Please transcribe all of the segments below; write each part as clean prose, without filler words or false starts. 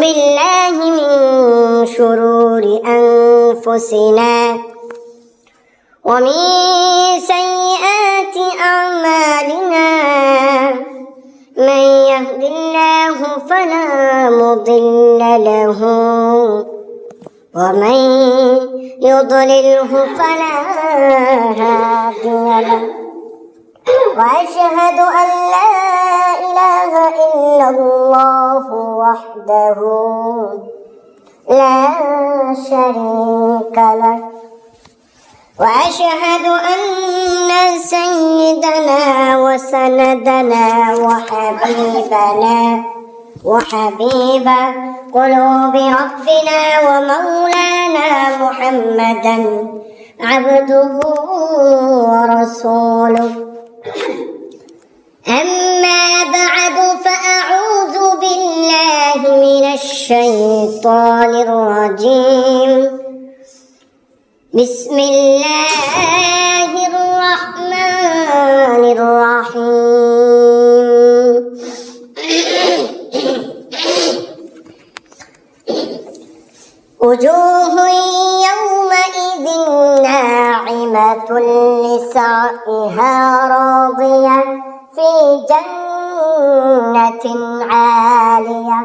بالله من شرور أنفسنا ومن سيئات أعمالنا من يهد الله فلا مضل له ومن يضلله فلا هادي له وأشهد أن لا إله إلا الله وحده لا شريك له وأشهد أن سيدنا وسندنا وحبيب قلوب ربنا ومولانا محمدا عبده ورسوله أما بعد فأعوذ بالله من الشيطان الرجيم بسم الله الرحمن الرحيم وجوه يومئذ ناعمة لسعيها راضية في جنة عالية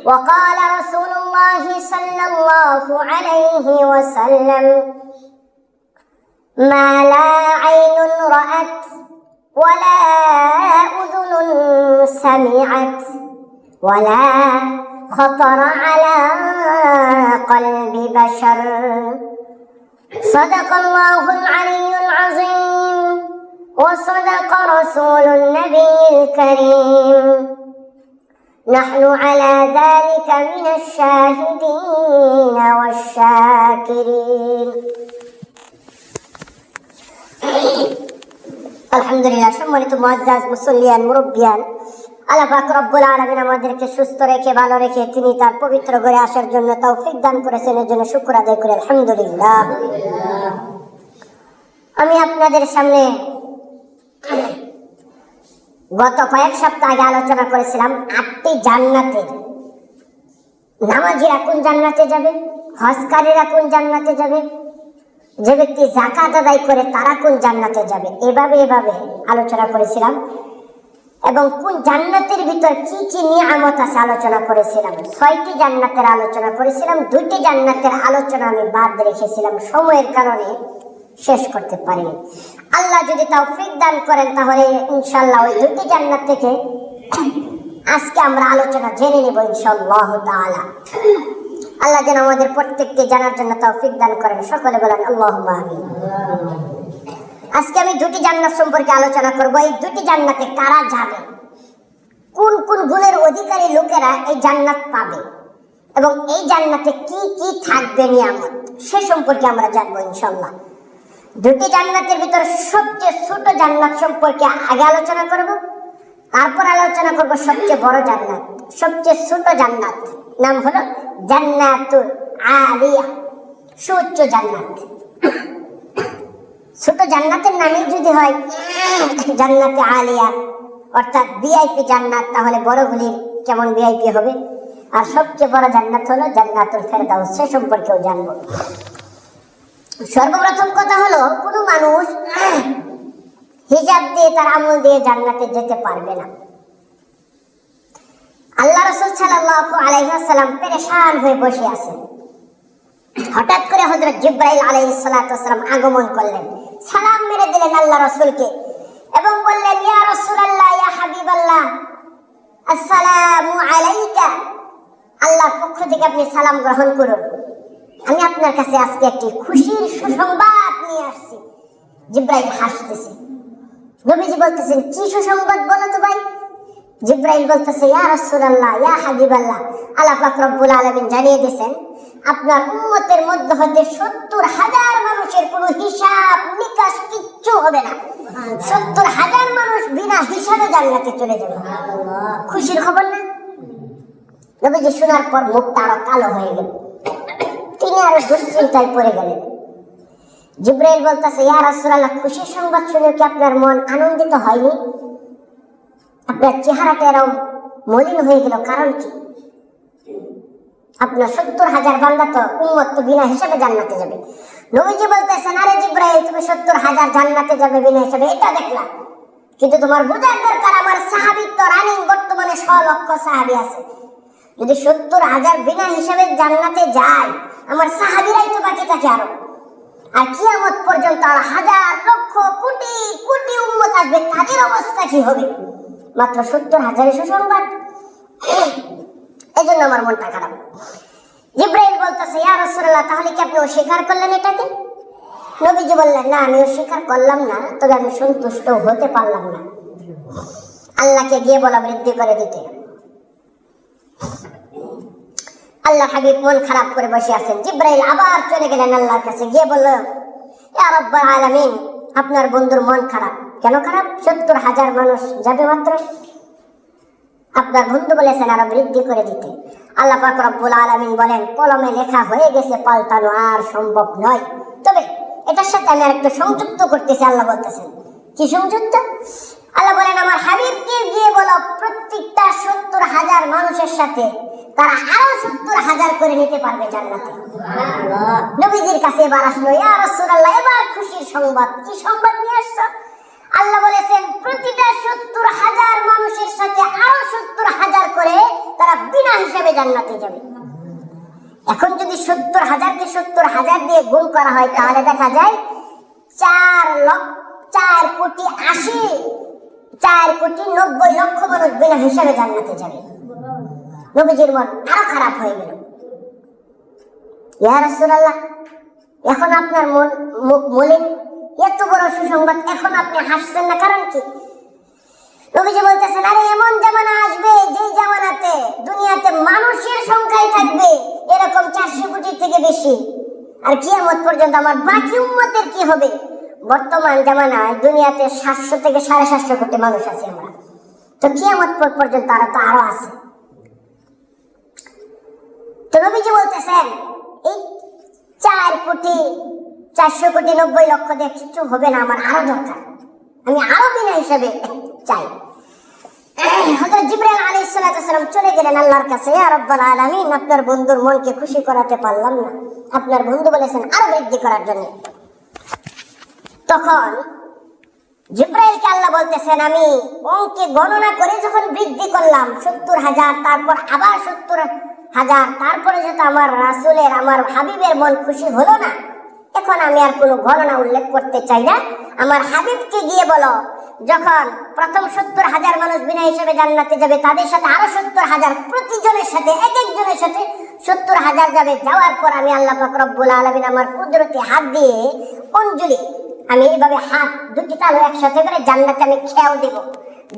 وقال رسول الله صلى الله عليه وسلم ما لا عين رأت ولا أذن سمعت ولا خطر على قلب بشر صدق الله العلي العظيم وصدق رسول النبي الكريم نحن على ذلك من الشاهدين والشاكرين আলহামদুলিল্লাহ। সম্মানিত মুআজ্জাজ মুসল্লিয়ান মুরব্বিয়ান, আল্লাহ পাক রব্বুল আলামিন আমাদেরকে সুস্থ রেখে ভালো রেখে তিনি তার পবিত্র ঘরে আসার জন্য তৌফিক দান করেছেন, এর জন্য শুকর আদায় করি আলহামদুলিল্লাহ। আমি আপনাদের সামনে গত কয়েক সপ্তাহ আগে আলোচনা করেছিলাম 8টি জান্নাতের। নামাজিরা কোন জান্নাতে যাবে, হজকারীরা কোন জান্নাতে যাবে, যে ব্যক্তি যাকাত আদায় করে তারা কোন জান্নাতে যাবে, এভাবে আলোচনা করেছিলাম। এবং কোন জান্নাতের ভিতর কি কি নিয়ামত আছে আলোচনা করেছিলাম। 6টি জান্নাতের আলোচনা করেছিলাম। 2টি জান্নাতের আলোচনা আমি বাদ রেখেছিলাম, সময়ের কারণে শেষ করতে পারিনি। আল্লাহ যদি তৌফিক দান করেন তাহলে ইনশাআল্লাহ ওই 2টি জান্নাত থেকে আজকে আমরা আলোচনা জেনে নেব ইনশাআল্লাহ তাআলা। আল্লাহ যেন আমাদের প্রত্যেককে জানার জন্য তৌফিক দান করেন, সকলে বলেন আল্লাহুম্মা আমিন। আজকে আমি 2টি জান্নাত সম্পর্কে আলোচনা করব। এই 2টি জান্নাতে কারা যাবে, কোন কোন গুণের অধিকারী লোকেরা এই জান্নাত পাবে এবং এই জান্নাতে কি কি থাকবে নিয়ামত, সে সম্পর্কে আমরা জানবো ইনশাআল্লাহ। 2টি জান্নাতের ভিতর সবচেয়ে ছোট জান্নাত সম্পর্কে আগে আলোচনা করব, তারপর আলোচনা করব সবচেয়ে বড় জান্নাত। সবচেয়ে ছোট জান্নাত নাম হলো জান্নাতুল আলিয়া, সুউচ্চ জান্নাত। ছোট জান্নাতের নামই যদি হয় জান্নাতে আলিয়া অর্থাৎ ভিআইপি জান্নাত, তাহলে বড়গুলির কেমন ভিআইপি হবে। আর সবচেয়ে বড় জান্নাত হলো জান্নাতুল ফেরদাউস, সে সম্পর্কেও জানবো। সর্বপ্রথম কথা হলো, কোনো মানুষ হিজাব দিয়ে তার আমল দিয়ে জান্নাতে যেতে পারবে না। আল্লাহ রাসূল সাল্লাল্লাহু আলাইহি ওয়াসাল্লাম পেরেশান হয়ে বসে আছেন। হঠাৎ করে হযরত জিবরাইল আলাইহিস সালাতু ওয়াসসালাম আগমন করলেন, সালাম মেরে দিলেন আল্লাহ রাসূলকে এবং বললেন, ইয়া রাসূলুল্লাহ, ইয়া হাবিবাল্লাহ, আসসালামু আলাইকা। আল্লাহর পক্ষ থেকে আপনি সালাম গ্রহণ করুন। আমি আপনার কাছে আজকে একটি খুশির সুসংবাদ নিয়ে আসছি। জিবরাইল হাসতেছে। নবীজি বলতেছেন, কি সুসংবাদ বলো তো ভাই? জিবরাইল বলতেছে, ইয়া রাসূলুল্লাহ, ইয়া হাবিবাল্লাহ, আল্লাহ পাক রব্বুল আলামিন জানিয়ে দিয়েছেন আপনার উম্মতের মধ্যে হতে 70,000 মানুষের কোনো হিসাব নিকাশ কিচ্ছু হবে না। 70,000 মানুষ বিনা হিসাবে জান্নাতে চলে যাবে। খুশির খবর না? নবীজি শোনার পর মুখটা আরো কালো হয়ে গেল, তিনি আরো দুশ্চিন্তায় পড়ে গেলেন। জিবরাইল বলতেছে, ইয়া রাসূলুল্লাহ, খুশির সংবাদ শুনে কি আপনার মন আনন্দিত হয়নি? আপনার চেহারাটা এরকম মলিন হয়ে গেল, কারণ কি? আপনার 70,000 বান্দা তো উম্মত তো বিনা হিসাবে জান্নাতে যাবে। নবীজি বলতেছেন, আরে জিব্রাইল তুমি 70,000 জান্নাতে যাবে বিনা হিসাবে, এটা দেখলা, কিন্তু তোমার বোঝার দরকার আমার সাহাবী তো রানিং বর্তমানে 100 লক্ষ সাহাবী আছে। যদি 70,000 বিনা হিসাবে জান্নাতে যায়, আমার সাহাবীরাই তো বাকি থাকে আরো। আর কিয়ামত পর্যন্ত আর হাজার লক্ষ কোটি কোটি উম্মত আসবে, তাদের অবস্থা কি হবে? মাত্র 70,000 সুসংবাদ। এই জন্য আমার মনটা খারাপ। জিব্রাইল বলতেছে, ইয়া রাসূলুল্লাহ তাহলে কি আপনি অস্বীকার করলেন এটাকে? নবীজি বললেন, না আমি অস্বীকার করলাম না, তবে আমি সন্তুষ্ট হতে পারলাম না। আল্লাহকে গিয়ে বলা বৃদ্ধি করে দিতে। আল্লাহ হাবিব মন খারাপ করে বসে আছেন। জিব্রাইল আবার চলে গেলেন আল্লাহর কাছে, গিয়ে বলল, ইয়া রাব্বুল আলামিন আপনার বন্ধুর মন খারাপ। কেন খারাপ? 70,000 মানুষ যাবে মাত্র। আপনার বন্ধু বলেছেন আরো বৃদ্ধি করে দিতে। আল্লাহ পাক রব্বুল আলামিন বলেন, কলমে লেখা হয়ে গেছে, পাল্টানো আর সম্ভব নয়। তবে এটার সাথে আমি আরেকটু সংযুক্ত করতেছি। আল্লাহ বলতেছেন, কি সংযুক্ত? আল্লাহ বলেন, আমার হাবিবকে গিয়ে বলো প্রত্যেকটা 70,000 মানুষের সাথে তারা আরো 70,000 করে নিতে পারবে জান্নাতে। নবীজির কাছে এবার আসলো, ইয়া রাসূলুল্লাহ এবার খুশির সংবাদ। কি সংবাদ নিয়ে আসছো? আল্লাহ বলেছেন প্রতিটা 70,000 মানুষের সাথে আরো 70,000 করে তারা বিনা হিসাবে জান্নাতে যাবে। এখন যদি 70,000 কে 70,000 দিয়ে গুণ করা হয়, তাহলে দেখা যায় 4,90,00,000 মানুষ বিনা হিসাবে জান্নাতে যাবে। নবীজির মন আরো খারাপ হয়ে গেল। ইয়া রাসূলুল্লাহ এখন আপনার মুখ মলিন, এত বড় সুসংবাদ, এখন আপনি হাসছেন না, কারণ কি? নবীজি বলতেছেন, আরে এমন জামানা আসবে যেই জামানাতে দুনিয়াতে মানুষের সংখ্যাই থাকবে এরকম 400 কোটির থেকে বেশি। আর কিয়ামত পর্যন্ত আমার বাকি উম্মতের কি হবে? বর্তমান জামানায় দুনিয়াতে 700 থেকে 750 কোটি মানুষ আছে আমরা, তো কিয়ামত পর্যন্ত আরো আছে। তো নবীজি বলতেছেন এই 4,40,90,00,000 দিয়ে কিছু হবে না, আমার আরো দরকার, আমি আরো বিনা হিসাবে চাই। হযরত জিবরাইল আলাইহিস সালাম চলে গেলেন আল্লাহর কাছে, ইয়া রাব্বুল আলামিন আপনার বন্ধুর মনকে খুশি করাতে পারলাম না, আপনার বন্ধু বলেছেন আরো বৃদ্ধি করার জন্য। তখন জিবরাইলকে আল্লাহ বলতেছেন, আমি অঙ্কে গণনা করে যখন বৃদ্ধি করলাম 70,000, তারপর আবার 70,000, তারপরে যেটা আমার রাসূলের আমার হাবিবের মন খুশি হলো না, এখন আমি আর কোনো গণনা উল্লেখ করতে চাই না। আমার হাবিবকে গিয়ে বলো যখন প্রথম 70,000 মানুষ বিনা হিসেবে জান্নাতে যাবে, তাদের সাথে আরো 70,000, প্রতিজনের সাথে এক একজনের সাথে 70,000 যাবে। যাওয়ার পর আমি আল্লাহ পাক রব্বুল আলামিন আমার কুদরতি হাত দিয়ে অঞ্জলি, আমি এইভাবে হাত দুটি তালু একসাথে করে জান্নাতে আমি খেয়াও দেব।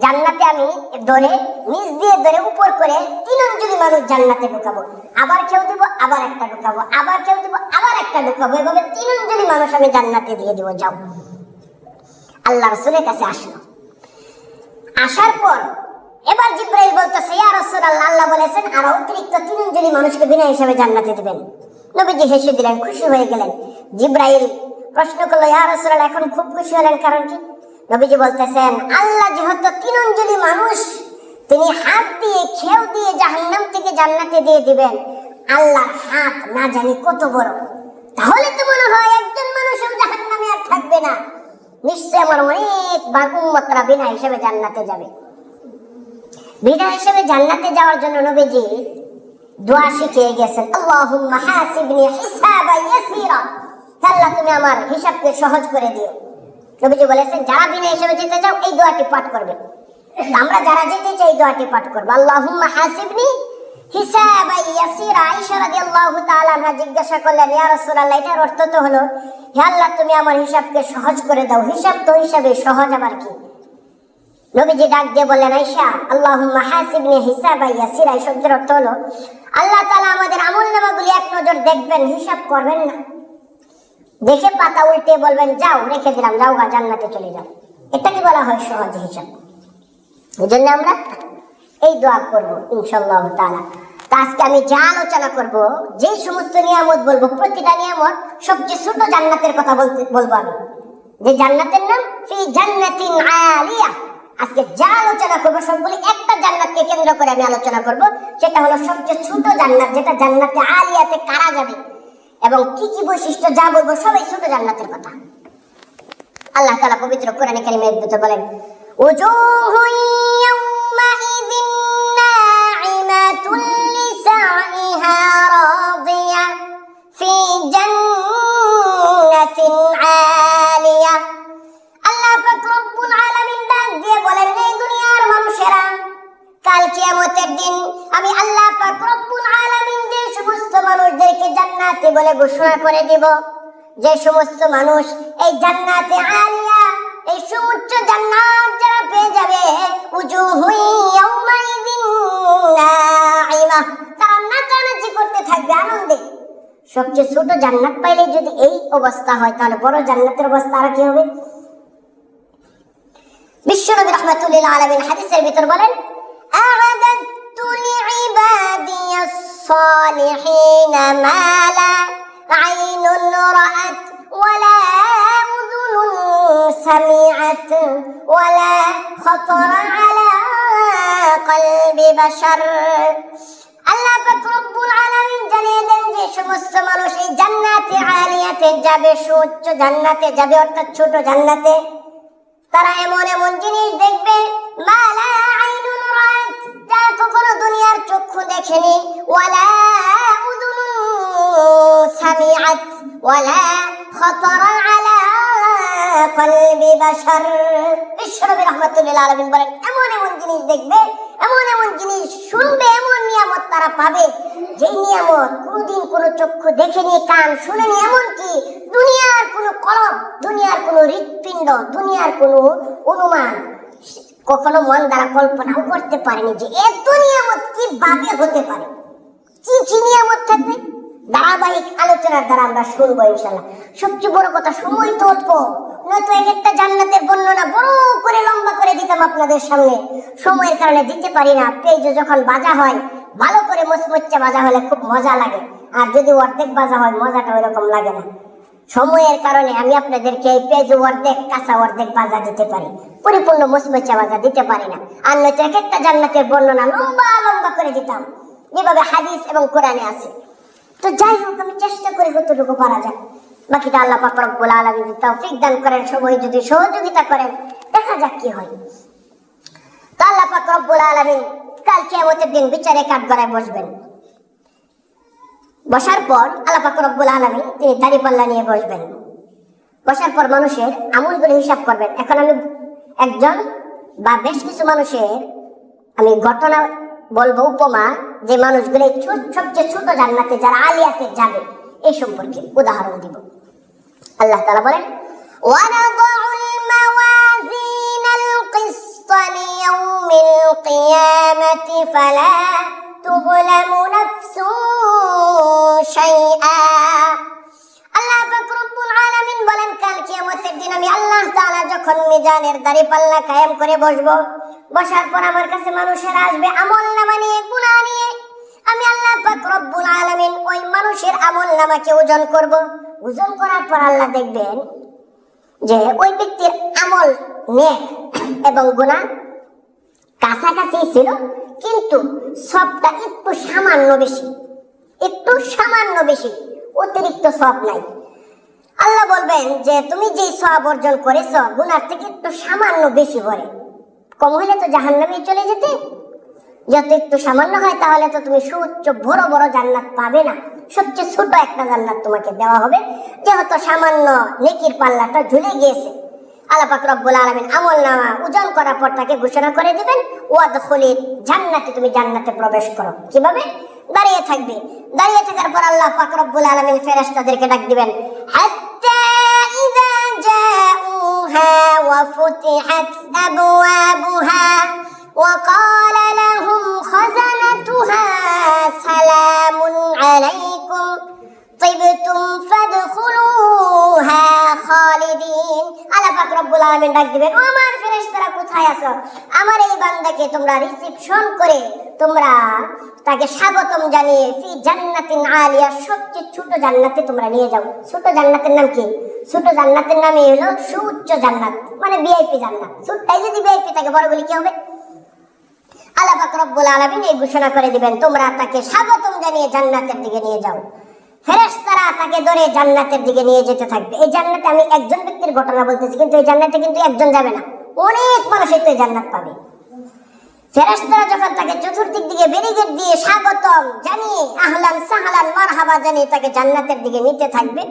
জান্নাতে আমি ধরে নিচ দিয়ে ধরে উপর করে 3 অঞ্জলি মানুষ জান্নাতে ঢুকাবো, আবার খেউ দিব, আবার একটা ঢুকাবো, আবার খেউ দিব, আবার একটা ঢুকাবো, এভাবে 3 অঞ্জলি মানুষ আমি জান্নাতে দিয়ে দিব। যাও। আল্লাহ রাসূলের কাছে আসলো। আসার পর এবার জিবরাইল বলতেছে, ইয়া রাসূলুল্লাহ আল্লাহ বলেছেন আরো অতিরিক্ত 3 অঞ্জলি মানুষকে বিনা হিসাবে জান্নাতে দিবেন। নবীজি হেসে দিলেন, খুশি হয়ে গেলেন। জিবরাইল প্রশ্ন করলো, ইয়া রাসূলুল্লাহ এখন খুব খুশি হলেন, কারণ কি? নবীজি বলতেছেন, আল্লাহ যেহেতু 3 অঞ্জলি মানুষ তিনি হাত দিয়ে খেউ দিয়ে জাহান্নাম থেকে জান্নাতে দিয়ে দিবেন, আল্লাহর হাত না জানি কত বড়, তাহলে তো মনে হয় একজন মানুষও জাহান্নামে আর থাকবে না, নিশ্চয় আমার অনেক উম্মতরা বিনা হিসেবে জান্নাতে যাবে। বিনা হিসেবে জান্নাতে যাওয়ার জন্য নবীজি দোয়া শিখিয়ে গেছেন, আল্লাহুম্মা হাসিবনি হিসাবান ইয়াসীরা, আল্লাহ তুমি আমার হিসাবকে সহজ করে দিও। নবীজি বলেছেন যারা বিনা হিসেবে যেতে চাও এই দোয়াটি পাঠ করবে। আমরা যারা যেতে চাই এই দোয়াটি পাঠ করব, আল্লাহুম্মা হাসিবনি হিসাবান ইয়াসীরা। আয়েশা রাদিয়াল্লাহু তাআলা আনহা জিজ্ঞাসা করলেন, ইয়া রাসূলুল্লাহ এটার অর্থ তো হলো হে আল্লাহ তুমি আমার হিসাবকে সহজ করে দাও, হিসাব তো হিসাবে সহজ আবার কি? নবীজি ডাক দিয়ে বললেন, আয়েশা আল্লাহুম্মা হাসিবনি হিসাবান ইয়াসীরা এই শব্দের অর্থ হলো আল্লাহ তাআলা আমাদের আমলনামাগুলি এক নজর দেখবেন, হিসাব করবেন না, দেখে পাতা উল্টে বলবেন যাও রেখে দিলাম, যাও গা জান্নাতে চলে যাও। এটাকে বলা হয় সহজ হিসাব। এই জন্য আমরা এই দোয়া করবো ইনশাআল্লাহ তাআলা। তা আজকে আমি যা আলোচনা করব, যেই সমস্ত নিয়ামত বলবো, প্রতিটা নিয়ামত সবচেয়ে ছোট জান্নাতের কথা বলবো আমি, যে জান্নাতের নাম ফি জান্নাতিন আলিয়া, আজকে যা আলোচনা করবো সবগুলি একটা জান্নাতকে কেন্দ্র করে আমি আলোচনা করব, সেটা হলো সবচেয়ে ছোট জান্নাত, যেটা জান্নাতে আলিয়াতে কারা যাবে এবং কি কি বৈশিষ্ট্য যা বলবো সবাই ছোট জান্নাতের কথা। আল্লাহ তাআলা পবিত্র কোরআনে কারিমের ভিতরে বলেন, উজুহু ইয়াওমাইযিন নাঈমাতুন লিসাইহা রাদিয়া ফি জান্নাতিন আলিয়া। আল্লাহ পাক রব্বুল আলামিন ডাক দিয়ে বলেন, এই দুনিয়ার মানুষেরা, কাল কিয়ামতের দিন আমি আল্লাহ পাক রব্বুল আলামিন যে সমস্ত মানুষদেরকে জান্নাতে বলে ঘোষণা করে দিব, যে সমস্ত মানুষ এই জান্নাতে আলিয়া, এই সুউচ্চ জান্নাত যারা পেয়ে যাবে, উজুহু ইয়াওমাইযিন নাঈমা, তারা নাচানাচি করতে থাকবে আনন্দে। সবচেয়ে ছোট জান্নাত পাইলে যদি এই অবস্থা হয়, তাহলে বড় জান্নাতের অবস্থা আর কি হবে? বিশ্বনবী রাহমাতুল্লিল আলামিন হাদিসের ভিতর বলেন, আ'আদাতু লিইবাদিয়াস সালিহিনা মা লা আইনুন রাআত ওয়ালা উযুনুন সামিআত ওয়ালা খাতারা আলা কলবি বাশার। আল্লাহ পাক রব্বুল আলামিন জানিয়ে দেন যে সমস্ত মানুষ এই জান্নাতে আলিয়াতে যাবে, সুউচ্চ জান্নাতে যাবে, অর্থাৎ ছোট জান্নাতে, তারা এমন এমন জিনিস দেখবে, মা লা আইনুন রাআত, যা কখনো দুনিয়ার চক্ষু দেখেনি, ওয়ালা উযুনুন সামিআত ওয়ালা খাতারা আলা কলবি বাশার। বিশ্বনবী রাহমাতুল্লিল আলামিন বলেন, এমন এমন জিনিস দেখবে, এমন এমন জিনিস শুনবে, এমন নিয়ামত তারা পাবে, যে নিয়ামত কোনদিন কোনো চক্ষু দেখেনি, কান শুনেনি, এমনকি দুনিয়ার কোনো কলব, দুনিয়ার কোনো হৃৎপিণ্ড, দুনিয়ার কোনো অনুমান কখনো মন দ্বারা কল্পনাও করতে পারেনি যে এত নিয়ামত কিভাবে হতে পারে। কি কি নিয়ামত থাকবে ধারাবাহিক আলোচনার দ্বারা আমরা শুনবো ইনশাআল্লাহ। সবচেয়ে বড় কথা, সময় তো কম, নয়তো এক একটা জান্নাতের বর্ণনা বড় করে লম্বা করে দিতাম আপনাদের সামনে, সময়ের কারণে দিতে পারি না। পেজে যখন বাজা হয়, ভালো করে মুচমুচে বাজা হলে খুব মজা লাগে, আর যদি অর্ধেক বাজা হয় মজাটা ওইরকম লাগে না। সময়ের কারণে আমি আপনাদেরকে এই পেজে অর্ধেক কাঁচা অর্ধেক বাজা দিতে পারি, পরিপূর্ণ মুচমুচে বাজা দিতে পারি না। আর নয়তো এক একটা জান্নাতের বর্ণনা লম্বা লম্বা করে দিতাম, যেভাবে হাদিস এবং কোরআনে আছে। তো যাই হোক, আমি চেষ্টা করি কতটুকু পারা যায়, বাকিটা আল্লাহ পাক রব্বুল আলামিন তৌফিক দান করেন, সবাই যদি সহযোগিতা করেন, দেখা যাক কি হয়। তো আল্লাহ পাক রব্বুল আলামিন কাল কিয়ামতের দিন বিচারে কাঠগড়ায় বসবেন। বসার পর আল্লাহ পাক রব্বুল আলামিন তিনি দাড়িপাল্লা নিয়ে বসবেন। বসার পর মানুষের আমলগুলো হিসাব করবেন। এখন আমি একজন বা বেশ কিছু মানুষের আমি ঘটনা বলবো, উপমা, যে মানুষগুলো সবচেয়ে ছোট জান্নাতে যারা আলিয়াতে যাবে এই সম্পর্কে উদাহরণ দিব। আল্লাহ তাআলা বলেন, ওয়ানাদাউল মাওয়াজিনাল কিসত লিয়াউমিল কিয়ামাতি ফালা তুযলামু নাফসুন শাইআ। আল্লাহ পাক রব্বুল আলামিন বলেন, কাল কিয়ামতের দিন আমি আল্লাহ তাআলা যখন মিজানের দাঁড়িপাল্লা কায়েম করে বসবো, বসার পর আমার কাছে মানুষেরা আসবে আমলনামা নিয়ে, গুনাহ নিয়ে। আমি আল্লাহ পাক রব্বুল আলামিন ওই মানুষের আমলনামাকে ওজন করব। ওজন করার পর আল্লাহ দেখবেন যে ওই ব্যক্তির আমল নেক এবং গুনাহ কাছাকাছি ছিল, কিন্তু সবটা একটু সামান্য বেশি, একটু সামান্য বেশি, অতিরিক্ত সব নাই। আল্লাহ বলবেন যে তুমি যে সওয়াব অর্জন করেছো গুনার থেকে একটু সামান্য বেশি করে, কম হলে তো জাহান্নামে চলে যেতে। যত একটু সামান্য হয় তাহলে তো তুমি সুউচ্চ বড় বড় জান্নাত পাবে না, সবচেয়ে ছোট একটা জান্নাত তোমাকে দেওয়া হবে, যেহেতু সামান্য নেকির পাল্লাটা ঝুলে গিয়েছে। আল্লাহ পাক রব্বুল আলামিন আমলনামা ওজন করার পর তাকে ঘোষণা করে দিবেন, ওয়াদখুলিল জান্নাতে, তুমি জান্নাতে প্রবেশ করো। কিভাবে? দাঁড়িয়ে থাকবে। দাঁড়িয়ে থাকার পর আল্লাহ পাক রব্বুল আলামিন ফেরেশতাদেরকে ডাক দিবেন, হাত্তা ইযা জাউহা ওয়া ফুতিহাত আবওয়াবুহা ওয়া ক্বালা লাহুম খাযানাতুহা সালামুন আলাইকুম তিবতুম ফাদখুলুহা খালিদিন। আল্লাহ পাক রব্বুল আলামিন ডাক দিবেন, ও আমার ফেরেশতারা কোথায় আছো? আমার এই বান্দাকে তোমরা রিসিপশন করে তোমরা তাকে স্বাগতম জানিয়ে ফি জান্নাতিন আলিয়া, সবচেয়ে ছোট জান্নাতে তোমরা নিয়ে যাও। ছোট জান্নাতের নাম কি? ছোট জান্নাতের নামই হলো সুউচ্চ জান্নাত, মানে ভিআইপি জান্নাত। ছোটটাই যদি ভিআইপি থাকে, বড়গুলি কি হবে? আল্লাহ পাক রব্বুল আলামিন এই ঘোষণা করে দিবেন, তোমরা তাকে স্বাগতম জানিয়ে জান্নাতের দিকে নিয়ে যাও। ফেরেশতারা তাকে ধরে জান্নাতের দিকে নিয়ে যেতে থাকবে। এই জান্নাতে আমি একজন ব্যক্তির ঘটনা বলতেছি, কিন্তু এই জান্নাতে কিন্তু একজন যাবে না, অনেক মানুষ এই জান্নাত পাবে। ফেরেশতারা যখন তাকে চতুর্দিক দিকে ব্যারিকেড দিয়ে স্বাগতম জানিয়ে আহলান সাহলান মারহাবা জানিয়ে তাকে জান্নাতের দিকে নিতে থাকবে,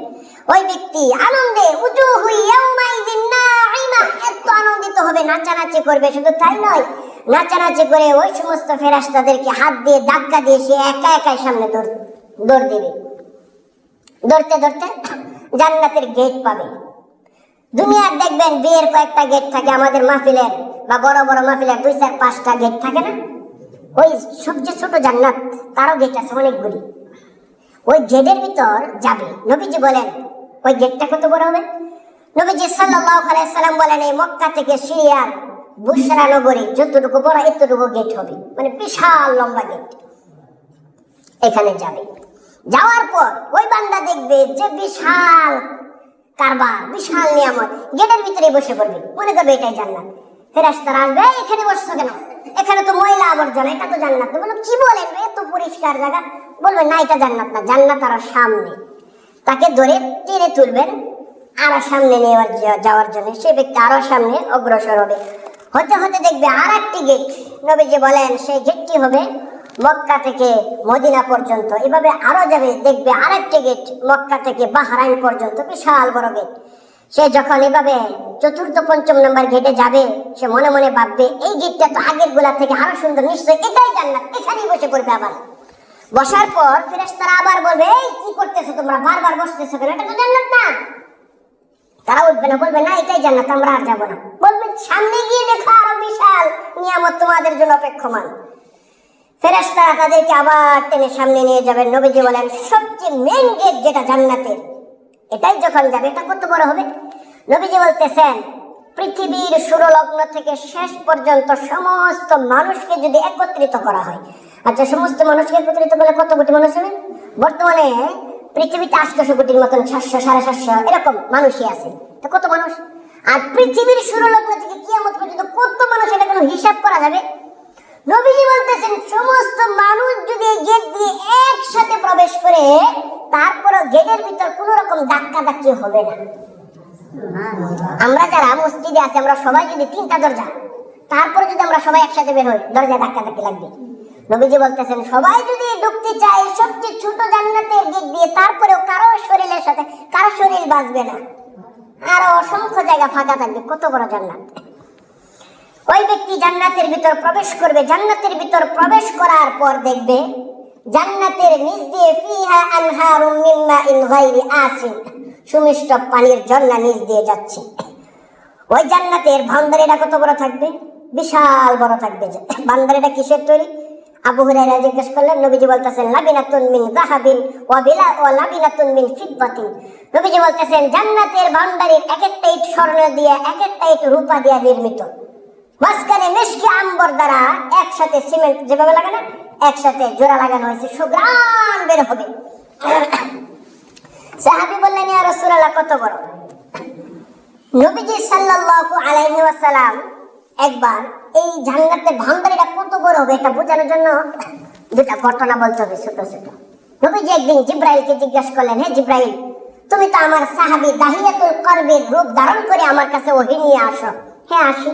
ওই ব্যক্তি আনন্দে উজুহু ইয়াউমাইযিন নাঈমা, এত আনন্দিত হবে, নাচানাচি করবে। শুধু তাই নয়, নাচানাচি করে ওই সমস্ত ফেরেশতাদেরকে হাত দিয়ে ধাক্কা দিয়ে সে একা একাই সামনে দৌড় দেবে। দৌড়তে দৌড়তে জান্নাতের গেট পাবে। দুনিয়ার দেখবেন বিয়ের কয়েকটা গেট থাকে, আমাদের মাহফিলের বা বড় বড় মাহফিলের 2-4-5টা গেট থাকে না? ওই সবচেয়ে ছোট জান্নাত তারও গেট আছে অনেকগুলি। ওই গেটের ভিতর যাবে। নবীজি বলেন ওই গেটটা কত বড় হবে? নবীজি সাল্লাল্লাহু আলাইহি সাল্লাম বলেন, এই মক্কা থেকে সিরিয়ার বুশরা নগরী যতটুকু বড় এতটুকু গেট হবে, মানে বিশাল লম্বা গেট। এখানে যাবে। যাওয়ার পর ওই বান্দা দেখবে যে বিশাল কারবার, বিশাল নিয়ামত, গেটের ভিতরে বসে পড়বে, মনে করবে এটাই জান্নাত। ফেরেশতারা আসবে, এখানে বসছো কেন? এখানে তো ময়লা আবর্জনা, এটা তো জান্নাত না। বলো কি বলেন, এত পরিষ্কার জায়গা। বলবে না, এটা জান্নাত না, জান্নাত আরো সামনে। তাকে ধরে টেনে তুলবেন আরো সামনে নিয়ে যাওয়ার জন্য। সে ব্যক্তি আরো সামনে অগ্রসর হবে। হতে হতে দেখবে আর একটি গেট। নবীজি বলেন সেই গেটটি হবে মক্কা থেকে মদিনা পর্যন্ত। এভাবে আরো যাবে, দেখবে আরেকটি গেট মক্কা থেকে বাহরাইন পর্যন্ত, বিশাল বড় গেট। সে যখন এভাবে চতুর্থ পঞ্চম নম্বর গেটে যাবে, সে মনে মনে ভাববে এই গেটটা তো আগের গুলা থেকে আরো সুন্দর, নিশ্চয়ই এটাই জান্নাত, এখানেই বসে পড়বে। আবার বসার পর ফেরেশতারা আবার বলবে, এই কি করতেছো তোমরা, বারবার বসতেছো কেন? এটা তো জান্নাত না। তারা উঠবে না, বলবে না এটাই জান্নাত, আমরা আর যাবো না। বলবে সামনে গিয়ে দেখো আরো বিশাল নিয়ামত তোমাদের জন্য অপেক্ষমান। ফেরেশতারা তাদেরকে আবার টেনে সামনে নিয়ে যাবেন। নবীজি বলেন সবচেয়ে মেইন গেট যেটা জান্নাতের, এটাই যখন যাবে, এটা কত বড় হবে? নবীজি বলতেছেন পৃথিবীর শুরলগ্ন থেকে শেষ পর্যন্ত সমস্ত মানুষকে যদি একত্রিত করা হয়, আচ্ছা সমস্ত মানুষকে একত্রিত করলে কত কোটি মানুষ হবে? বর্তমানে পৃথিবীতে 800 কোটির মতন, 700 750 এরকম মানুষই আছে। তো কত মানুষ? আর পৃথিবীর শুরলগ্ন থেকে কিয়ামত পর্যন্ত কত মানুষ, এটা কোনো হিসাব করা যাবে? নবীজি বলতেছেন সমস্ত মানুষ যদি গেট দিয়ে একসাথে প্রবেশ করে, তারপরে গেটের ভিতর কোন রকম ধাক্কা ধাক্কি হবে না। আমরা যারা মসজিদে আছি, আমরা সবাই যদি 3টা দরজা, তারপরে যদি আমরা সবাই একসাথে বের হই, দরজায় ধাক্কা ধাক্কি লাগবে। নবীজি বলতেছেন সবাই যদি ঢুকতে চায় সবচেয়ে ছোট জান্নাতের গেট দিয়ে, তারপরেও কারো শরীরের সাথে কারো শরীর বাঁচবে না, আরো অসংখ্য জায়গা ফাঁকা থাকবে। কত বড় জান্নাত! ওই ব্যক্তি জান্নাতের ভিতর প্রবেশ করবে। জান্নাতের ভিতর প্রবেশ করার পর দেখবে জান্নাতের নিচ দিয়ে ফিহা আনহারুম মিন মাইন গায়রি আসিন, সুমিষ্ট পানির ঝর্ণা নিচ দিয়ে যাচ্ছে। ওই জান্নাতের ভান্ডারিটা কত বড় থাকবে? বিশাল বড় থাকবে। ভান্ডারিটা কিসের তৈরি? আবু হুরায়রা জিজ্ঞেস করলেন। নবীজি বলতেছেন লাবিনাতুন মিন যাহাবিন ওয়া লাবিনাতুন মিন ফিদ্দাতিন। নবীজি বলতেছেন জান্নাতের ভান্ডারির এক একটা ইট স্বর্ণ দিয়ে, এক একটা ইট রূপা দিয়ে নির্মিত। মাঝখানে মেশকি আম্বর দ্বারা একসাথে সিমেন্ট যেভাবে লাগানো, একসাথে জোড়া লাগানো হয়েছে, সুঘ্রাণ বের হবে। সাহাবী বললেন ইয়া রাসূলুল্লাহ কত বড়? নবীজি সাল্লাল্লাহু আলাইহি ওয়াসাল্লাম একবার এই জান্নাতের ভান্ডারিটা কত বড় হবে এটা বোঝানোর জন্য দুটা ঘটনা বলতে হবে ছোট ছোট। নবীজি একদিন জিব্রাইলকে জিজ্ঞাসা করলেন, হে জিব্রাইল, তুমি তো আমার সাহাবী দাহিয়াতুল কলবের রূপ ধারণ করে আমার কাছে ওহী নিয়ে আসো। হ্যাঁ আসি।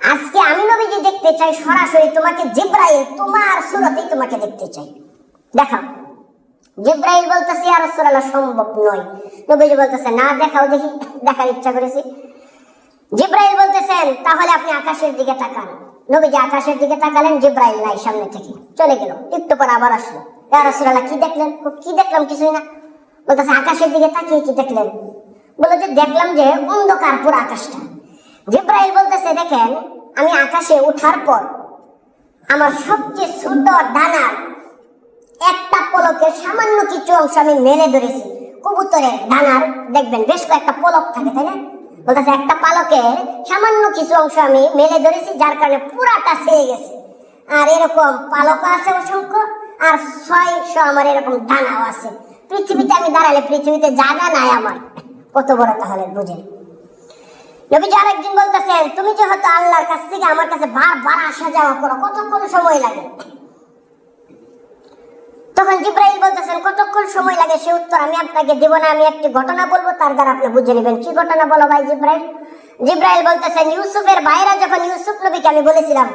আজকে আমি নবীজি দেখতে চাই সরাসরি তোমাকে, জিব্রাইল তোমার সুরতেই তোমাকে দেখতে চাই, দেখাও। জিব্রাইল বলতেছে ইয়া রাসূলুল্লাহ সম্ভব নয়। নবীজি বলতেছে না দেখাও দেখি, দেখার ইচ্ছা করেছি। জিব্রাইল বলতেছেন তাহলে আপনি আকাশের দিকে তাকান। নবীজি আকাশের দিকে তাকালেন, জিব্রাইল নাই, সামনে থেকে চলে গেল। একটু পর আবার আসলো, ইয়া রাসূলুল্লাহ কি দেখলেন? কি দেখলাম কিছুই না। বলতেছে আকাশের দিকে তাকিয়ে কি দেখলেন? বলে যে দেখলাম যে অন্ধকার পুরো আকাশটা। জিব্রাইল বলতেছে দেখেন আমি আকাশে ওঠার পর আমার সবচেয়ে ছোট ডানার একটা পলকের সামান্য কিছু অংশ আমি মেলে ধরেছি। কবুতরের ডানার দেখবেন বেশ কয়েকটা পলক থাকে, তাই না? বলতেছে একটা পালকের সামান্য কিছু অংশ আমি মেলে ধরেছি, যার কারণে পুরাটা ছেয়ে গেছে। আর এরকম পালকও আছে অসংখ্য, আর 600 আমার এরকম ডানাও আছে। পৃথিবীতে আমি দাঁড়ালে পৃথিবীতে জায়গা নাই আমার। কত বড় তাহলে বুঝেন। নবীজি আরেকদিন বলতেছেন, তুমি যেহেতু আল্লাহর কাছ থেকে আমার কাছে বারবার আসা যাওয়া করো, কতক্ষণ সময় লাগে? তখন জিব্রাইল বলতেছেন, কতক্ষণ সময় লাগে সে উত্তর আমি আপনাকে দেব না, আমি একটি ঘটনা বলবো, তার দ্বারা আপনি বুঝে নেবেন। কি ঘটনা বলো ভাই জিব্রাইল? জিব্রাইল বলতেছেন, ইউসুফের ভাইরা যখন ইউসুফ নবীকে আমি বলেছিলাম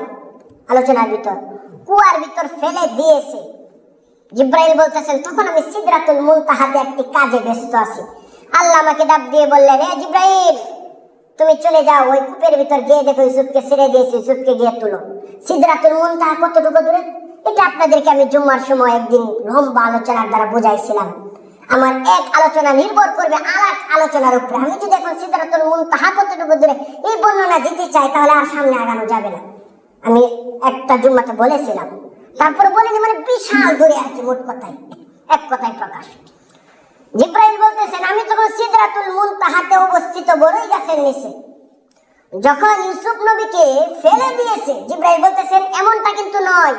আলোচনার ভিতর কুয়ার ভিতর ফেলে দিয়েছে, জিব্রাইল বলতেছেন তখন আমি সিদরাতুল মুনতাহাতে একটি কাজে ব্যস্ত আছি। আল্লাহ আমাকে ডাক দিয়ে বললেন, এ জিব্রাইল তুমি চলে যাও, ওই কূপের ভিতর গিয়ে দেখো ইউসুফকে ছেড়ে দিয়েছি, ইউসুফকে গিয়ে তুলো। সিদরাতুল মুনতাহা কতটুকু দূরে? এটা আপনাদেরকে আমি জুম্মার সময় একদিন লম্বা আলোচনার দ্বারা বুঝাইছিলাম। আমার এক আলোচনা নির্ভর করবে আরেক আলোচনার উপরে। আমি যদি এখন সিদরাতুল মুনতাহা কতটুকু দূরে এই বর্ণনা দিতে চাই, তাহলে আর সামনে আগানো যাবে না। আমি একটা জুম্মাতে বলেছিলাম, তারপরে বলিনি, মানে বিশাল দূরে আর কি, মোট কথাই এক কথাই প্রকাশ। জিব্রাইল বলতেছেন আমি তখন সিদরাতুল মুনতাহাতে অবস্থিত বড়ই গাছের নিচে। যখন ইউসুফ নবীকে ফেলে দিয়েছে, জিব্রাইল বলতেছেন এমনটা কিন্তু নয়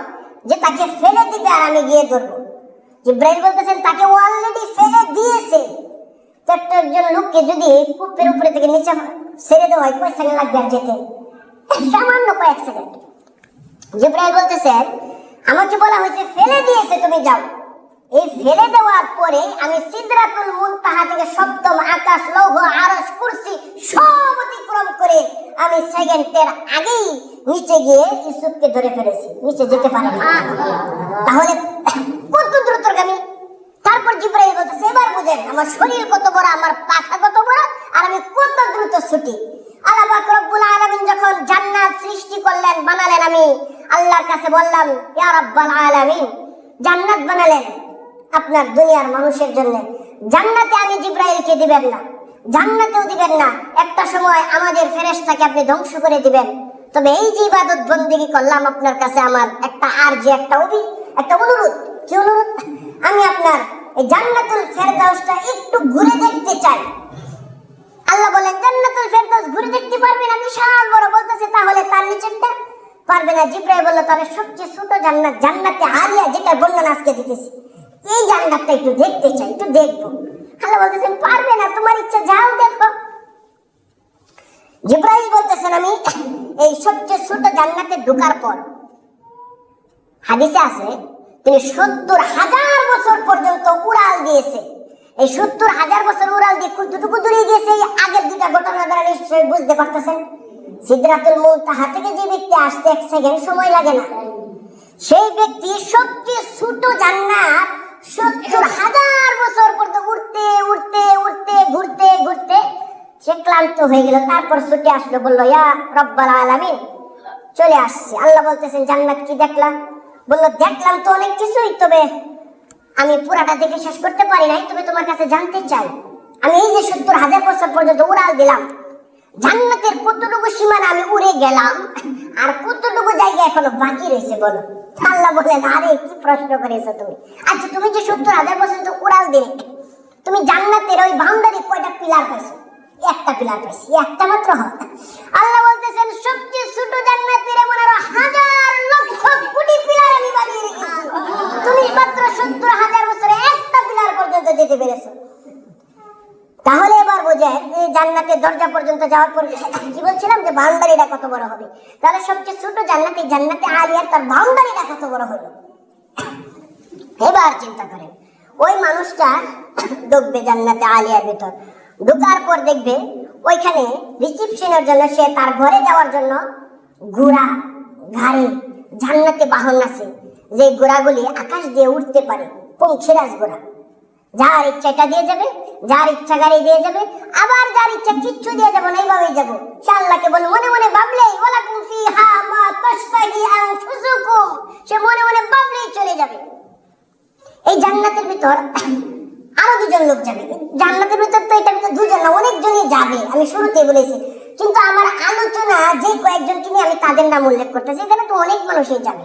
যে তাকে ফেলে দিবে আর আমি গিয়ে ধরবো। জিব্রাইল বলতেছেন তাকে অলরেডি ফেলে দিয়েছে। তো একজন লোককে যদি কূপের উপরে থেকে নিচে ছেড়ে দেওয়া হয়, কয়েক সেকেন্ড লাগবে আর যেতে? সামান্য কয়েক সেকেন্ড। জিব্রাইল বলতেছেন আমাকে বলা হয়েছে ফেলে দিয়েছে, তুমি যাও। এই ফেলে দেওয়ার পরে আমি সিদরাতুল মুনতাহা থেকে সপ্তম আকাশ, লৌহ, আরশ, কুরসি সব অতিক্রম করে আমি সেকেন্ডের আগেই নিচে গিয়ে ইউসুফকে ধরে ফেলেছি, নিচে যেতে পারিনি। তাহলে কত দ্রুতগামী। তারপর জিব্রাইল বলতেছে এবার বুঝেন আমার শরীর কত বড়, আমার পাখা কত বড়, আর আমি কত দ্রুত ছুটি। আল্লাহ পাক রব্বুল আলামিন যখন জান্নাত সৃষ্টি করলেন, বানালেন, আমি আল্লাহর কাছে বললাম ইয়া রাব্বাল আলামিন, জান্নাত বানালেন আপনার দুনিয়ার মানুষের জন্য, জান্নাতে আমি জিব্রাইলকে দিবেন না, জান্নাতেও দিবেন না, একটা সময় আমাদের ফেরেশতাকে আপনি ধ্বংস করে দিবেন। তবে এই যে ইবাদত বন্দেগী করলাম আপনার কাছে, আমার একটা আরজি, একটা অনুরোধ। কি অনুরোধ? আমি আপনার এই জান্নাতুল ফেরদাউসটা একটু ঘুরে দেখতে চাই। আল্লাহ বলেন জান্নাতুল ফেরদাউস ঘুরে দেখতে পারবেন? আমি বিশাল বড়। বলতেছে তাহলে তার নিচেরটা পারবে না। জিব্রাইল বলল তাহলে সবচেয়ে ছোট জান্নাত, জান্নাতে আলিয়া, যেটা বর্ণনা আজকে দিতেছি, এই জান্নাতটা একটু দেখতে চাই, একটু দেখবো। আল্লাহ বলতেছেন পারবে না, তোমার ইচ্ছা, যাও দেখো। জিব্রাইল বলতেছেন আমি এই সবচেয়ে ছোট জান্নাতে ঢোকার পর, হাদিসে আছে তিনি 70,000 বছর পর্যন্ত উড়াল দিয়েছে। এই 70,000 বছর উড়াল দিয়ে কতটুকু দূরে গিয়েছে, এই আগের দুটা ঘটনা দ্বারা নিশ্চয়ই বুঝতে পারতেছেন। সিদরাতুল মুনতাহা থেকে যে ব্যক্তি আসতে 1 সেকেন্ড সময় লাগে না, সেই ব্যক্তি সবচেয়ে ছোট জান্নাত 70,000 বছর পর্যন্ত উড়তে উড়তে উড়তে ঘুরতে ঘুরতে সে ক্লান্ত হয়ে গেল। তারপর ছুটে আসলো, বললো ইয়া রব্বাল আলামিন, চলে আসছে। আল্লাহ বলতেছেন জান্নাত কি দেখলাম? বললো দেখলাম তো অনেক কিছুই, তবে আমি পুরাটা দেখে শেষ করতে পারি নাই, তবে তোমার কাছে জানতে চাই, আমি এই যে 70,000 বছর পর্যন্ত উড়াল দিলাম, জান্নাতের কতটুকু সীমানা আমি উড়ে গেলাম, আর কতটুকু জায়গা এখনো বাকি রয়েছে বলো? আল্লাহ বলেন আরে কি প্রশ্ন করেছো তুমি? আচ্ছা তুমি যে 70,000 বছর উড়াল দিলে, তুমি জান্নাতের ওই বাউন্ডারি কয়টা পিলার পাইছো? একটা পিলার পাইছি, একটা মাত্র। আল্লাহ বলতেছেন সবচেয়ে ছোট জান্নাতের এমন আরো হাজার লক্ষ কোটি পিলার আমি বানিয়ে রেখেছি, তুমি মাত্র 70,000 বছরে একটা পিলার পর্যন্ত যেতে পেরেছো। তাহলে এবার বোঝেন এই জান্নাতের দরজা পর্যন্ত যাওয়ার পর কি বলছিলাম যে বাউন্ডারিটা কত বড় হবে। তাহলে সবচেয়ে ছোট জান্নাতে, জান্নাতে আলিয়ার তার বাউন্ডারিটা কত বড় হলো। এবার চিন্তা করেন, ওই মানুষটা ঢুকবে জান্নাতে আলিয়ার ভিতর, ঢোকার পর দেখবে ওইখানে রিসিপশনের জন্য, সে তার ঘরে যাওয়ার জন্য ঘোড়া, গাড়ি, জান্নাতে বাহন আছে, যে ঘোড়াগুলি আকাশ দিয়ে উঠতে পারে, পঙ্খিরাজ ঘোড়া। যার ইচ্ছা এটা দিয়ে যাবে, যার ইচ্ছা গাড়ি দিয়ে যাবে, আবার যার ইচ্ছা কিচ্ছু দিয়ে যাবো না, এইভাবেই যাবো। সে আল্লাহকে বলে মনে মনে ভাবলেই, ওয়ালাকুম ফিহা মা তাশতাহি আনফুসুকুম, সে মনে মনে ভাবলেই চলে যাবে। এই জান্নাতের ভিতর আরো দুজন লোক যাবে। জান্নাতের ভিতর তো এটার ভিতর দুজন না, অনেকজনই যাবে, আমি শুরুতেই বলেছি। কিন্তু আমার আলোচনা যে কয়েকজনকে নিয়ে আমি তাদের নাম উল্লেখ করতেছি, এখানে তো অনেক মানুষই যাবে।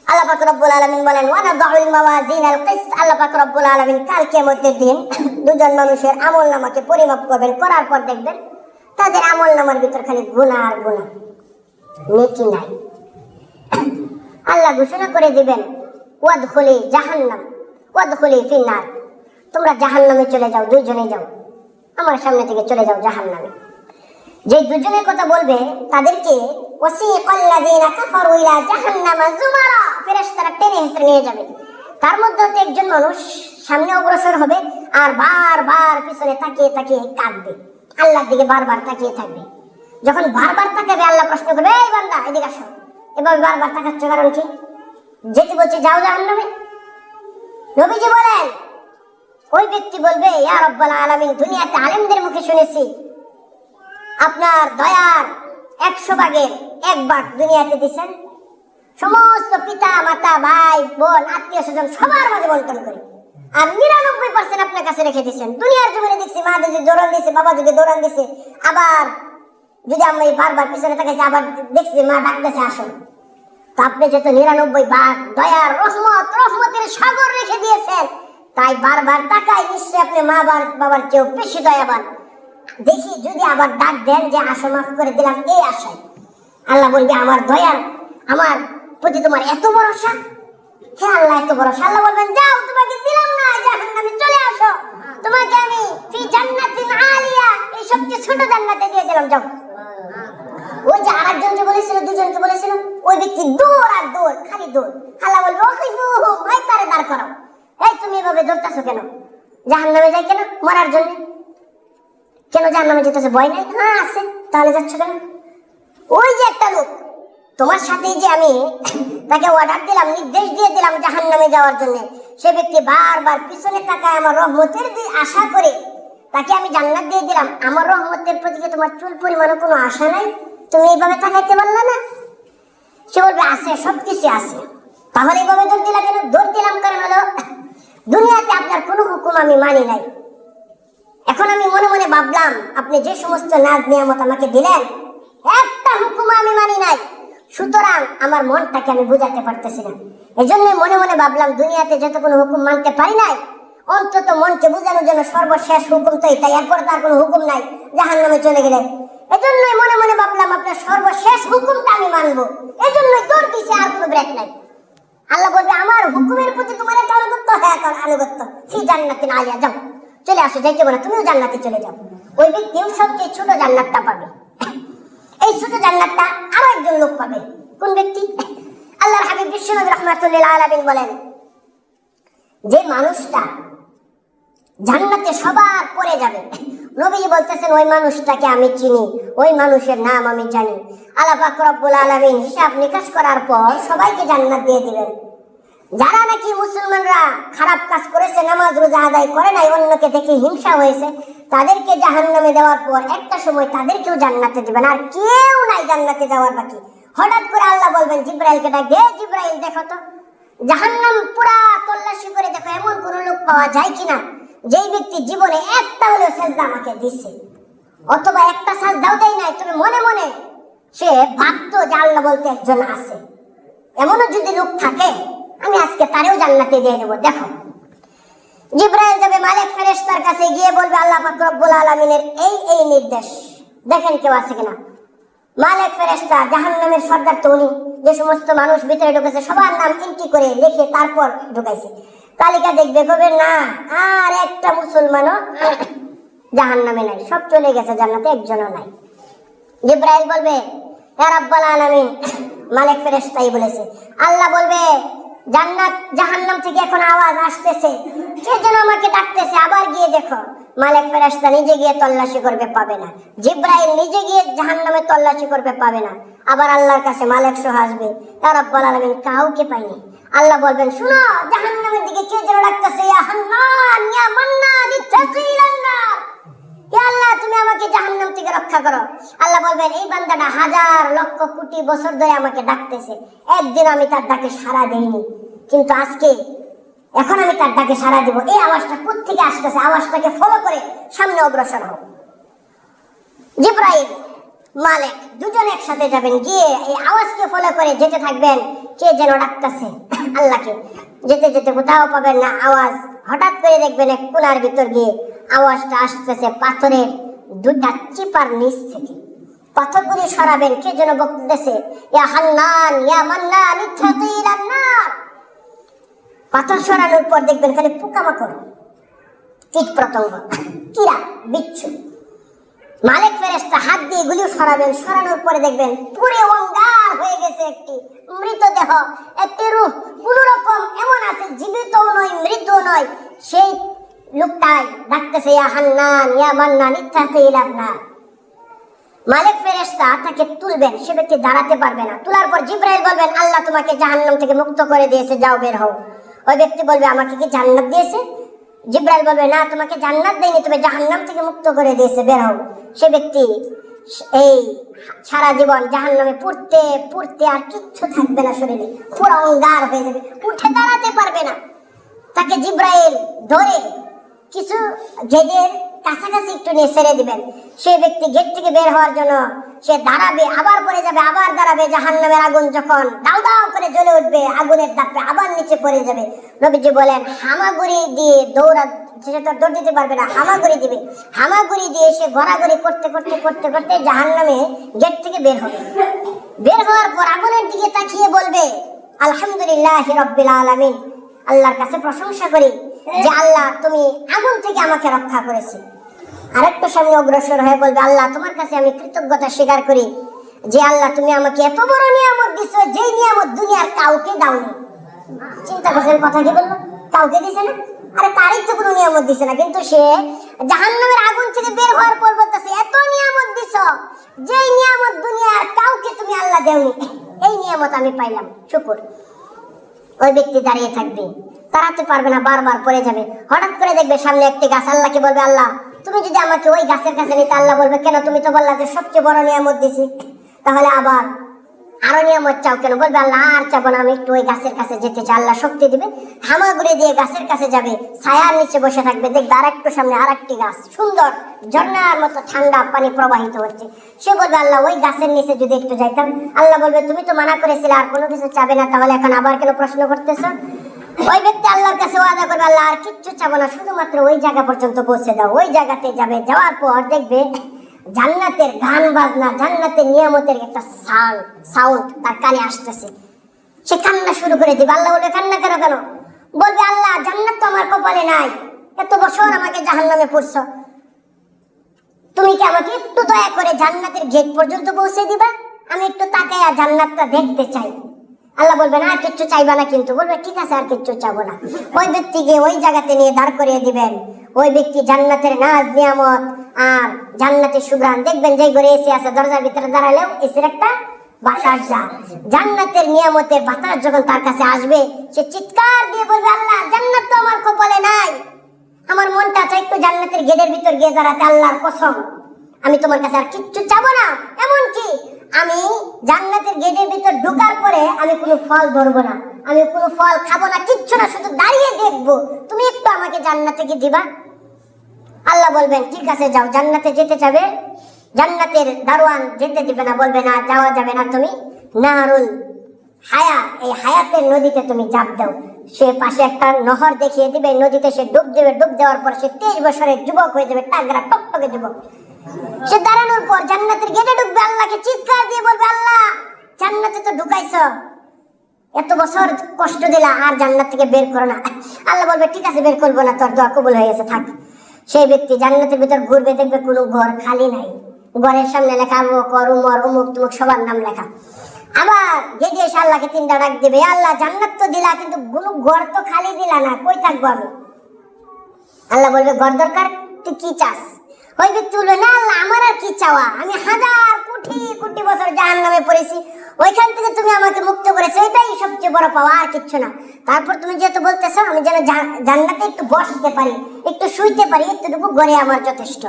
আল্লাহ পাক রব্বুল আলামিন বলেন ওয়া নাদাউল মাওয়াজিনাল কিসত, আল্লাহ পাক রব্বুল আলামিন কাল কিয়ামতের দিন দুজন মানুষের আমল নামাকে পরিমাপ করবেন, করার পর দেখবেন তাদের আমল নামার ভিতর খালি গুনাহ আর গুনাহ, নেকি নাই। আল্লাহ ঘোষণা করে দিবেন ওয়াদখুলি জাহান্নাম ওয়াদখুলি ফিন্নার, তোমরা জাহান্নামে চলে যাও, দুইজনেই যাও, আমার সামনে থেকে চলে যাও জাহান্নামে। যে দুজনের কথা বলবে তাদেরকে ওয়াসিকাল্লাযীনা কাফারু ইলা জাহান্নামা যুমারা, ফেরেশতারা টেনে হিঁচড়ে নিয়ে যাবে। তার মধ্যে হতে একজন মানুষ সামনে অগ্রসর হবে আর বারবার পিছনে তাকিয়ে তাকিয়ে কাঁদবে, আল্লাহর দিকে বারবার তাকিয়ে থাকবে। যখন বারবার তাকাবে আল্লাহ প্রশ্ন করবে, এই বান্দা এদিকে আসো, এভাবে বারবার তাকাচ্ছ কারণ কি? যেতে বলছে যাও জাহান্নামে। নবীজি বলেন ওই ব্যক্তি বলবে, ইয়া রাব্বাল আলামিন, দুনিয়াতে আলেমদের মুখে শুনেছি আপনার দয়ার 100 ভাগের 1 ভাগ দুনিয়াতে দিচ্ছেন, সমস্ত পিতা মাতা ভাই বোন আত্মীয় স্বজন সবার মাঝে বন্টন করে, আর 99% আপনার কাছে রেখে দিচ্ছেন। দুনিয়ার জীবনে দেখছি মা যদি দৌড়ান দিছে, বাবা যদি দৌড়ান দিছে, আবার যদি আমি বারবার পিছনে তাকাইছি, আবার দেখছি মা ডাকতেছে আসো। তো আপনি যত 99 ভাগ দয়ার রহমতের সাগর রেখে দিয়েছেন, তাই বারবার তাকাই, নিশ্চয় আপনি মা বাবার চেয়েও বেশি দয়াবান। দেখি যদি আবার ডাক দেন যে আসো, মাফ করে দিলাম, এই আশায় আল্লাহ বলবে আমার দয়ার, আমার প্রতি তোমার এত ভরসা? হে আল্লাহ এত ভরসা। আল্লাহ বলবেন যাও, তোমাকে দিলাম না জাহান্নামে, চলে আসো, তোমাকে আমি ফি জান্নাতিন আলিয়া, এই সবচেয়ে ছোট জান্নাতে দিয়ে দিলাম, যাও। ওই যে আরেকজন যে বলেছিল, দুজনকে বলেছিল, ওই ব্যক্তি দৌড় আর দৌড়, খালি দৌড়। আল্লাহ বলবে ওখিফুহুম, ভাই তারে দাঁড় করাও। এই তুমি এভাবে দৌড়তাছো কেন? জাহান্নামে যাই কেন? মরার জন্য। কেন জাহান্নামে যেতেছে? ভয় নাই? হ্যাঁ আছে। তাহলে যাচ্ছ কেন? ওই যে একটা লোক তোমার সাথে যে আমি তাকে অর্ডার দিলাম, নির্দেশ দিয়ে দিলাম জাহান্নামে যাওয়ার জন্য, সে ব্যক্তি বারবার পিছনে তাকায় আমার রহমতের আশা করে, তাকে আমি জান্নাত দিয়ে দিলাম। আমার রহমতের প্রতি তোমার চুল পরিমাণে কোনো আশা নাই, তুমি এইভাবে তাকাইতে পারলে না? সে বলবে আছে, সবকিছু আছে। তাহলে এইভাবে দৌড় দিলা কেন? দৌড় দিলাম কারণ হলো দুনিয়াতে আপনার কোনো হুকুম আমি মানি নাই। এখন আমি মনে মনে ভাবলাম আপনি যে সমস্ত নাজ নিয়ামত আমাকে দিলেন, একটা হুকুম আমি মানি নাই, সুতরাং আমার মনটাকে আমি বুঝাতে পারতেছি না। এই জন্য মনে মনে ভাবলাম দুনিয়াতে যত কোনো হুকুম মানতে পারি নাই, অন্তত মনকে বোঝানোর জন্য সর্বশেষ হুকুম তো এটাই, এরপর তার কোনো হুকুম নাই, জাহান্নামে চলে গেলে। এজন্যই মনে মনে ভাবলাম আপনার সর্বশেষ হুকুমটা আমি মানবো, এজন্যই দৌড় দিছে, আর কোনো ব্রেক নাই। আল্লাহ বলবে আমার হুকুমের প্রতি তোমার একটা আনুগত্য? হ্যাঁ আনুগত্য। ফি জান্নাতিন আলিয়া, যাও, চলে আসো, যাইতে বলে তুমিও জান্নাতে চলে যাও। ওই ব্যক্তিও সবচেয়ে ছোট জান্নাতটা পাবে। এই ছোট জান্নাতটা আরো একজন লোক পাবে। কোন ব্যক্তি? আল্লাহর হাবিব বিশ্বনবী রাহমাতুল্লিল আলামিন বলেন, যে মানুষটা জান্নাতে সবার পরে যাবে, নবীজি বলতেছেন ওই মানুষটাকে আমি চিনি, ওই মানুষের নাম আমি জানি। আল্লাহ পাক রব্বুল আলামিন হিসাব নিকাশ করার পর সবাইকে জান্নাত দিয়ে দিবেন। যারা নাকি মুসলমানরা খারাপ কাজ করেছে, নামাজ রোজা আদায় করে নাই, অন্যকে দেখে হিংসা হয়েছে, তাদেরকে জাহান্নামে দেওয়ার পর একটা সময় তাদেরকেও জান্নাতে দিবেন, আর কেউ নাই জান্নাতে যাওয়ার বাকি। হঠাৎ করে আল্লাহ বলবেন জিব্রাইলকে ডাক দিয়ে, জিব্রাইল দেখো তো জাহান্নাম পুরা তল্লাশি করে দেখো, এমন কোন লোক পাওয়া যায় কিনা যেই ব্যক্তি জীবনে একটা হলেও সেজদা আমাকে দিছে, অথবা একটা সাজদাও দেয় নাই, তবে মনে মনে সে ভাবতো যে আল্লাহ বলতে একজন আছে। এমনও যদি লোক থাকে আমি আজকে তারেও জান্নাতে দিয়ে দেবো। দেখো জিব্রাইল যাবে মালিক ফেরেশতার কাছে, গিয়ে বলবে আল্লাহ পাক রব্বুল আলামিনের এই নির্দেশ, দেখেন কেউ আছে কিনা। মালিক ফেরেশতা জাহান্নামের সর্দার তো উনি, যে সমস্ত মানুষ ভিতরে ঢুকেছে সবার নাম এন্ট্রি করে লিখে তারপর ঢুকাইছে। তালিকা দেখবে, কবে না আর একটা মুসলমানও জাহান্নামে নাই, সব চলে গেছে জান্নাতে, একজনও নাই। জিব্রাইল বলবে ইয়া রাব্বাল আলামিন, মালিক ফেরেশতাই বলেছে। আল্লাহ বলবে জান্নাত জাহান্নাম থেকে এখন আওয়াজ আসতেছে, কে যেন আমাকে ডাকতেছে, আবার গিয়ে দেখো। মালিক ফেরেশতা নিজে গিয়ে তল্লাশি করবে, পাবে না। জিব্রাইল নিজে গিয়ে জাহান্নামে তল্লাশি করবে, পাবে না। আবার আল্লাহর কাছে মালিক সহ আসবে, ইয়া রাব্বাল আলামিন, কাউকে পাইনি। আল্লাহ বলবেন শুনো, জাহান্নামের দিকে কে যেন ডাকতেছে, ইয়া হান্নান ইয়া মান্নান ইত্তাকিলান নার, হে আল্লাহ তুমি আমাকে জাহান্নাম থেকে রক্ষা করো। আল্লাহ বলবেন এই বান্দাটা হাজার লক্ষ কোটি বছর ধরে আমাকে ডাকতেছে, একদিন আমি তার ডাকে সাড়া দেইনি, কিন্তু আজকে এখন আমি তার ডাকে সাড়া দিব। এই আওয়াজটা কোত্থেকে আসতেছে, আওয়াজটাকে ফলো করে সামনে অগ্রসর হও। জিব্রাইল মালিক দুজন একসাথে যাবেন, গিয়ে এই আওয়াজকে ফলো করে যেতে থাকবেন, কে যেন ডাকতেছে আল্লাহকে। যেতে যেতে কোথাও পাবেন না আওয়াজ, হঠাৎ করে দেখবেন এক কোণার ভিতর গিয়ে আওয়াজটা আসতেছে পাথরের দুটা চিপার নিচ থেকে। পাথরগুলি সরাবেন, কে যেন বলতেছে, ইয়া হান্নান ইয়া মান্নান ইত্তাকি ইলান নার। পাথর সরানোর পর দেখবেন খালি পোকামাকড়, কীট পতঙ্গ, কিরা বিচ্ছু। মালিক ফেরেশতা হাত দিয়ে এগুলিও সরাবেন, সরানোর পরে দেখবেন পুরে অঙ্গার হয়ে গেছে একটি মৃতদেহ, একটি রূহ, কোন রকম এমন আছে জীবিত নয় মৃত নয়। সেই লোকটাই ডাকতেছে, ইয়া হান্নান ইয়া মান্নান ইত্তাকি ইলান নার। মালিক ফেরেশতা তাকে তুলবেন, সে ব্যক্তি দাঁড়াতে পারবে না। তোলার পর জিবরাইল বলবেন, আল্লাহ তোমাকে জাহান্নাম থেকে মুক্ত করে দিয়েছে, যাও বের হও। ওই ব্যক্তি বলবে, আমাকে কি জান্নাত দিয়েছে? জিবরাইল বলবে, না, তোমাকে জান্নাত দেয়নি, তুমি জাহান্নাম থেকে মুক্ত করে দিয়েছে, বের হও। সে ব্যক্তি এই সারা জীবন জাহান্নামে পুড়তে পুড়তে আর কিচ্ছু থাকবে না শরীরে, পুরো অঙ্গার হয়ে যাবে, উঠে দাঁড়াতে পারবে না। তাকে জিবরাইল ধরে কিছু গেটের কাছাকাছি একটু নিয়ে ছেড়ে দিবেন। সেই ব্যক্তি গেট থেকে বের হওয়ার জন্য সে দাঁড়াবে, আবার পড়ে যাবে, আবার দাঁড়াবে। জাহান্নামের আগুন যখন দাউ দাউ করে জ্বলে উঠবে, আগুনের দাপে আবার নিচে পড়ে যাবে। নবীজি বলেন, হামাগুড়ি দিয়ে সে তো দৌড় দিতে পারবে না, হামাগুড়ি দিবে। হামাগুড়ি দিয়ে সে ঘোরাঘুরি করতে করতে করতে করতে জাহান্নামে গেট থেকে বের হবে। বের হওয়ার পর আগুনের দিকে তাকিয়ে বলবে, আলহামদুলিল্লাহি রাব্বিল আলামিন, আল্লাহর কাছে প্রশংসা করি যে আল্লাহ তুমি আগুন থেকে আমাকে রক্ষা করেছি। আরেকটু সামনে অগ্রসর হয়ে বলবে, আল্লাহ তোমার কাছে আমি কৃতজ্ঞতা স্বীকার করি যে আল্লাহ তুমি আমাকে এত বড় নিয়ামত দিছো, যেই নিয়ামত দুনিয়ার কাউকে দাওনি। চিন্তা করছেন কথা কি বলবো, কাউকে দিছে না? আরে তারই তো কোনো নিয়ামত দিছে না, কিন্তু সে জাহান্নামের আগুন থেকে বের হওয়ার পর বলতেছে, এত নিয়ামত দিছো যেই নিয়ামত দুনিয়ার কাউকে তুমি আল্লাহ দেওনি, এই নিয়ামত আমি পাইলাম, শুকর। ওই ব্যক্তি দাঁড়িয়ে থাকবে, দাঁড়াতে পারবে না, বারবার পড়ে যাবে। হঠাৎ করে দেখবে সামনে একটি গাছ, আল্লাহকে বলবে, আল্লাহ তুমি যদি আমাকে ওই গাছের কাছে নিতে, আল্লাহ বলবে, কেন, তুমি তো বললা যে সবচেয়ে বড় নিয়ামত দিছি, তাহলে আবার আরো নিয়ামত চাও কেন? বলবে, আল্লাহ আর চাবো না, আমি একটু ওই গাছের কাছে যেতে চাই। আল্লাহ শক্তি দিবে, হামাগুড়ি দিয়ে গাছের কাছে যাবে, ছায়ার নিচে বসে থাকবে। দেখবে আর একটু সামনে আর একটি গাছ, সুন্দর ঝর্ণার মতো ঠান্ডা পানি প্রবাহিত হচ্ছে। সে বলবে, আল্লাহ ওই গাছের নিচে যদি একটু যাইতাম। আল্লাহ বলবে, তুমি তো মানা করেছিলে আর কোনো কিছু চাবে না, তাহলে এখন আবার কেন প্রশ্ন করতেছো? ওই ব্যক্তি আল্লাহর কাছে ওয়াদা করবে, আল্লাহ আর কিচ্ছু চাবো না, শুধুমাত্র ওই জায়গা পর্যন্ত পৌঁছে দাও। ওই জায়গাতে যাবে, যাওয়ার পর দেখবে জান্নাতের গান বাজনা, জান্নাতের নিয়ামতের একটা সাউন্ড তার কানে আসতেছে। সে কান্না শুরু করে দিবে। আল্লাহ বলবে, কান্না কেন কেন? বলবে, আল্লাহ জান্নাত তো আমার কপালে নাই, এত বছর আমাকে জাহান্নামে পড়ছো, তুমি কি আমাকে একটু দয়া করে জান্নাতের গেট পর্যন্ত পৌঁছে দিবা? আমি একটু তাকাইয়া জান্নাতটা দেখতে চাই। আল্লাহ বলবে, না, আর কিচ্ছু চাইবা না। কিন্তু বলবে, ঠিক আছে, আর কিচ্ছু চাবো না। ওই ব্যক্তিকে ওই জায়গাতে নিয়ে দাঁড় করিয়ে দিবেন। ওই ব্যক্তি জান্নাতের নাজ নিয়ামত আর জান্নাতের সুগ্রাণ দেখবেন। যেই ঘরে এসি আছে, দরজার ভিতরে দাঁড়ালেও এসির একটা বাতাস যায়। জান্নাতের নিয়ামতের বাতাস যখন তার কাছে আসবে, সে চিৎকার দিয়ে বলবে, আল্লাহ জান্নাত তো আমার কপালে নাই, আমার মনটা চাই একটু জান্নাতের গেটের ভিতর গিয়ে দাঁড়াতে। আল্লাহর কসম, আমি তোমার কাছে আর কিচ্ছু চাবো না। এমনকি আমি জান্নাতের গেটের ভিতর ঢোকার পরে আমি কোনো ফল ধরবো না, আমি কোনো ফল খাবো না, কিচ্ছু না, শুধু দাঁড়িয়ে দেখবো, তুমি একটু আমাকে জান্নাতে কি দিবা? আল্লাহ বলবেন, ঠিক আছে, যাও। জান্নাতে যেতে যাবে, জান্নাতের দারোয়ান যেতে দিবে না, বলবে, না, যাওয়া যাবে না, তুমি নারুল হায়াত, এই হায়াতের নদীতে তুমি ঝাঁপ দাও। সে পাশে একটা নহর দেখিয়ে দিবে, নদীতে সে ডুব দেবে। ডুব দেওয়ার পর সে 23 বছরের যুবক হয়ে যাবে, টাগরা টকটকে যুবক। সে দাঁড়ানোর পর জান্নাতের গেটে ঢুকবে, আল্লাহকে চিৎকার দিয়ে বলবে, আল্লাহ জান্নাতে তো ঢুকাইছ, এত বছর কষ্ট দিলা, আর জান্নাত থেকে বের করো না। আল্লাহ বলবে, ঠিক আছে, বের করবো না, তোর দোয়া কবুল হয়ে গেছে, থাক। সেই ব্যক্তি জান্নাতের ভিতর ঘুরবে, দেখবে কোনো ঘর খালি নাই। ঘরের সামনে লেখা অমুক উমর অমুক তুমুক সবার নাম লেখা। আবার গেটে এসে আল্লাহকে 3টা ডাক দিবে, আল্লাহ জান্নাত তো দিলা, কিন্তু কোনো ঘর তো খালি দিলা না, কই থাকবো আমি? আল্লাহ বলবে, ঘর দরকার, তুই কি চাস? ওই ব্যক্তি বলবে, না আল্লাহ, আমার আর কি চাওয়া, আমি হাজার কোটি কোটি বছর জাহান্নামে পড়েছি, ওইখান থেকে তুমি আমাকে মুক্ত করেছো, এটাই সবচেয়ে বড় পাওয়া, আর কিচ্ছু না। তারপর তুমি যেহেতু বলতেছো, আমি যেন জান্নাতে একটু বসতে পারি, একটু শুইতে পারি, এতটুকু ঘরে আমার যথেষ্ট।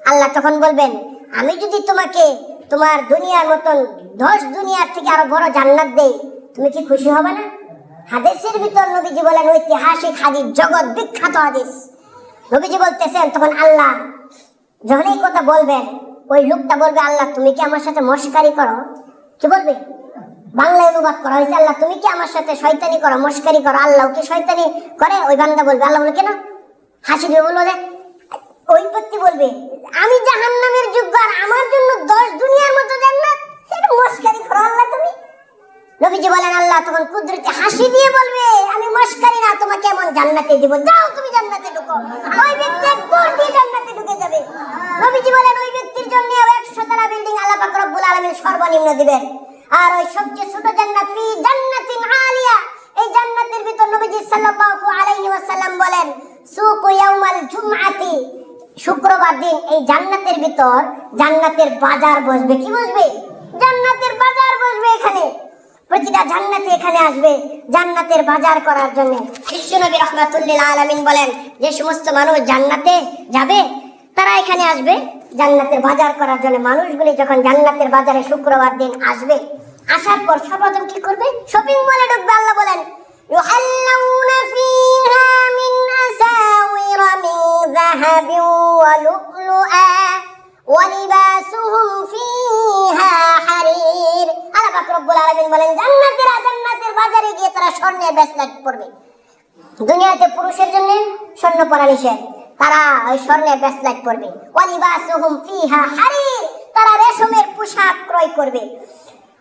আল্লাহ তখন বলবেন, আমি যদি তোমাকে তোমার দুনিয়ার মতন 10 দুনিয়ার থেকে আরো বড় জান্নাত দেই, তুমি কি খুশি হবে না? হাদিসের ভিতর নবীজি বলেন, ঐতিহাসিক হাদিস, জগৎ বিখ্যাত হাদিস। নবীজি বলতেছেন, তখন আল্লাহ যখন এই কথা বলবেন, ওই লোকটা বলবে, আল্লাহ তুমি কি আমার সাথে মস্কারি করো? কি বলবে? বাংলায় অনুবাদ করা হয়েছে, আল্লাহ তুমি কি আমার সাথে শয়তানি করো, মস্কারি করো? আল্লাহ কি শয়তানি করে? ওই বান্দা বলবে, আল্লাহ বলে, কেন? হাসি দিয়ে বললো যে ওই ব্যক্তি বলবে আমি জাহান্নামের যোগ্য আর আমার জন্য 10 দুনিয়ার মতো জান্নাত, এটা মস্কারি করো আল্লাহ তুমি। নবীজি বলেন আল্লাহ তখন কুদরতি হাসি দিয়ে বলবে আমি মস্কারি না, তোমাকে এমন জান্নাতে দিব, যাও তুমি জান্নাতে ঢুকো। ওই ব্যক্তি এক দৌড় দিয়ে জান্নাতে ঢুকে যাবে। নবীজি বলেন ওই ব্যক্তির জন্য 100 তলা বিল্ডিং আল্লাহ পাক রব্বুল আলামিন সর্বনিম্ন দিবেন। আর ওই সবচেয়ে ছোট জান্নাত ফি জান্নাতিন আলিয়া, এই জান্নাতের ভিতর নবীজি সাল্লাল্লাহু আলাইহি ওয়াসাল্লাম বলেন সুকু ইয়াউমাল জুমআতি, শুক্রবার দিন এই জান্নাতের ভিতর জান্নাতের বাজার বসবে। কি বসবে? জান্নাতের বাজার বসবে। এখানে প্রতিটা জান্নাতে এখানে আসবে জান্নাতের বাজার করার জন্য। বিশ্বনবী রাহমাতুল্লিল আলামিন বলেন যে সমস্ত মানুষ জান্নাতে যাবে তারা এখানে আসবে জান্নাতের বাজার করার জন্য। মানুষগুলি যখন জান্নাতের বাজারে শুক্রবার দিন আসবে, আসার পর সর্বপ্রথম কি করবে? শপিং মলে ঢুকবে। আল্লাহ বলেন ইউহাল্লাউনা ফিহা মিন আসাওিরা মিন যাহাবিন ওয়া লু'লুআ ওয়া লিবাসুহুম ফিহা হারির। আল্লাহ পাক রব্বুল আলামিন বলেন জান্নাতের বাজারে গিয়ে তারা স্বর্ণের ব্রেসলেট পরবে। দুনিয়াতে পুরুষের জন্য স্বর্ণ পরা নিষেধ, তারা ওই স্বর্ণের ব্রেসলেট পরবে। ওয়া লিবাসুহুম ফিহা হারির, তারা রেশমের পোশাক ক্রয় করবে।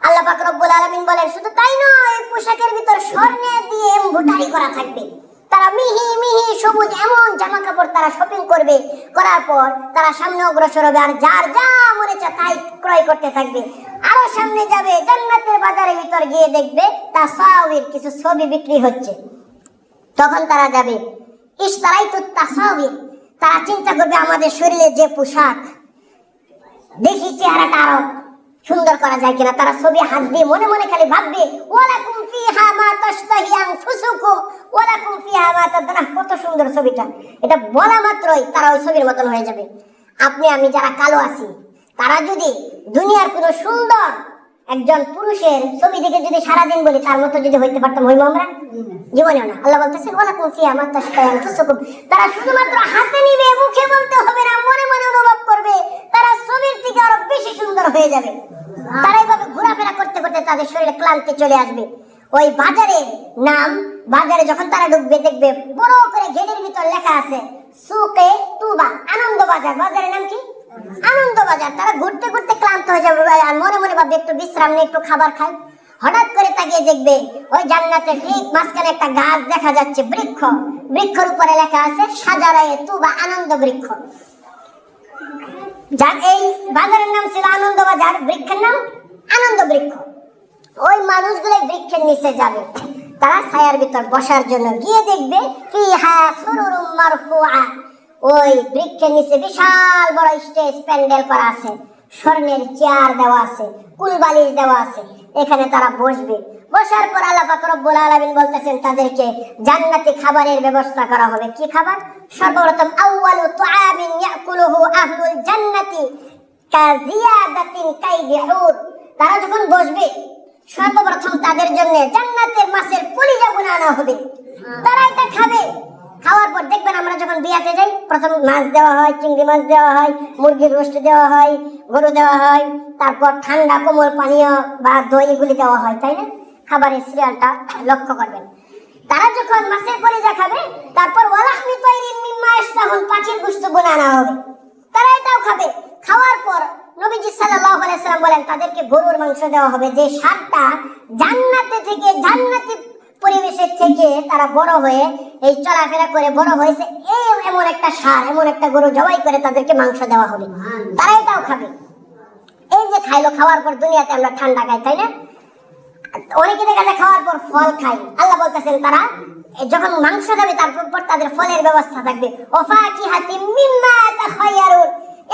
আল্লাহ পাক রব্বুল আলামিন বলেন শুধু তাই নয়, এই পোশাকের ভিতর স্বর্ণে দিয়ে এমব্রয়ডারি করা থাকবে। তারা মিহি মিহি সবুজ এমন জামা কাপড় তারা শপিং করবে, করার পর তারা সামনে অগ্রসর হবে আর যার যা মনে চায় তাই ক্রয় করতে থাকবে। আরো সামনে যাবে, জান্নাতের বাজারের ভিতর গিয়ে দেখবে তাসাউর কিছু ছবি বিক্রি হচ্ছে। তখন তারা যাবে ইশতারাইতুত তাসাউর, তারা চিন্তা করবে আমাদের শরীরে যে পোশাক দেখি চেহারাটা আরো সুন্দর করা যায় কিনা। তারা ছবি হাত দিয়ে মনে মনে খালি ভাববে ওয়ালাকুম ফিহা মা তাশতাহি আনফুসুকুম ওয়ালাকুম ফিহা মা তাদরাহ। কত সুন্দর ছবিটা, এটা বলা মাত্রই তারা ওই ছবির মতন হয়ে যাবে। আপনি আমি যারা কালো আছি তারা যদি দুনিয়ার কোনো সুন্দর একজন পুরুষের ছবি দেখে যদি সারাদিন বলি তার মতো যদি হইতে পারতাম, হইব আমরা? জীবনেও না। আল্লাহ বলতেছেন ওয়ালাকুম ফিহা মা তাশতাহি আনফুসুকুম, তারা শুধুমাত্র হাতে নিবে, মুখে বলতে হবে না, মনে মনে অনুভব করবে তারা ছবির থেকে আরো বেশি সুন্দর হয়ে যাবে। তারা এইভাবে ঘোরাফেরা করতে করতে তাদের শরীরে ক্লান্তি চলে আসবে। ওই বাজারের নাম, বাজারে যখন তারা ঢুকবে দেখবে বড় করে গেটের ভিতর লেখা আছে সুকে তুবা, আনন্দ বাজার। বাজারের নাম কি? আনন্দ বাজার। তারা ঘুরতে ঘুরতে ক্লান্ত হয়ে যাবে আর মনে মনে ভাববে একটু বিশ্রাম নিয়ে একটু খাবার খাই। হঠাৎ করে তাকিয়ে দেখবে ওই জান্নাতের ঠিক মাঝখানে একটা গাছ দেখা যাচ্ছে, বৃক্ষ। বৃক্ষের উপরে লেখা আছে সাজারায়ে তুবা, আনন্দ বৃক্ষ। যার এই বাজারের নাম ছিল আনন্দ বাজার, বৃক্ষের নাম আনন্দ বৃক্ষ। ওই মানুষগুলো বৃক্ষের নিচে যাবে, তারা ছায়ার ভিতর বসার জন্য গিয়ে দেখবে ফিহা সুরুরুম মারফুআ, ওই বৃক্ষের নিচে বিশাল বড় স্টেজ প্যান্ডেল করা আছে, স্বর্ণের চেয়ার দেওয়া আছে, কুলবালিশ দেওয়া আছে। এখানে তারা বসবে। বসার পর আল্লাহ পাক রব্বুল আলামিন বলতেছেন তাদেরকে জান্নাতি খাবারের ব্যবস্থা করা হবে। কি খাবার? সর্বপ্রথম আউয়ালু তুআমিন ইয়াকুলুহু আহলুল জান্নাতি কাজিয়াদাতিন কাইদি হুর, তারা যখন বসবে সর্বপ্রথম তাদের জন্য জান্নাতের মাছের কলিজা বানানো হবে, তারা এটা খাবে। খাওয়ার পর দেখবেন আমরা যখন বিয়াতে যাই প্রথম মাছ দেওয়া হয়, চিংড়ি মাছ দেওয়া হয়, মুরগির রোস্ট দেওয়া হয়, গরু দেওয়া হয়, তারপর ঠান্ডা কোমল পানীয় বা দই এগুলি দেওয়া হয়, তাই না? খাবারের সিরিয়ালটা লক্ষ্য করবেন। তারা যখন মাছের কলিজা খাবে তারপর ওয়ালাহমি তাইরিন মিম্মা ইশতাহুন, পাখির গোশত বানানো হবে, তারা এটাও খাবে। খাওয়ার পর নবীজি সাল্লাল্লাহু আলাইহি ওয়াসাল্লাম বলেন তাদেরকে গরুর মাংস দেওয়া হবে, যে স্বাদটা জান্নাতে থেকে, জান্নাতি পরিবেশের থেকে তারা বড় হয়ে এই চলাফেরা করে বড় হয়েছে, এই এমন একটা সার, এমন একটা গরু জবাই করে তাদেরকে মাংস দেওয়া হবে, তারা এটাও খাবে। এই যে খাইলো, খাওয়ার পর দুনিয়াতে আমরা ঠান্ডা খাই, তাই না? অনেকে দেখা যায় খাওয়ার পর ফল খাই। আল্লাহ বলতেছেন তারা যখন মাংস খাবে তারপর তাদের ফলের ব্যবস্থা থাকবে। ওয়াফাকিহাতিম মিম্মা তাখায়্যারুন,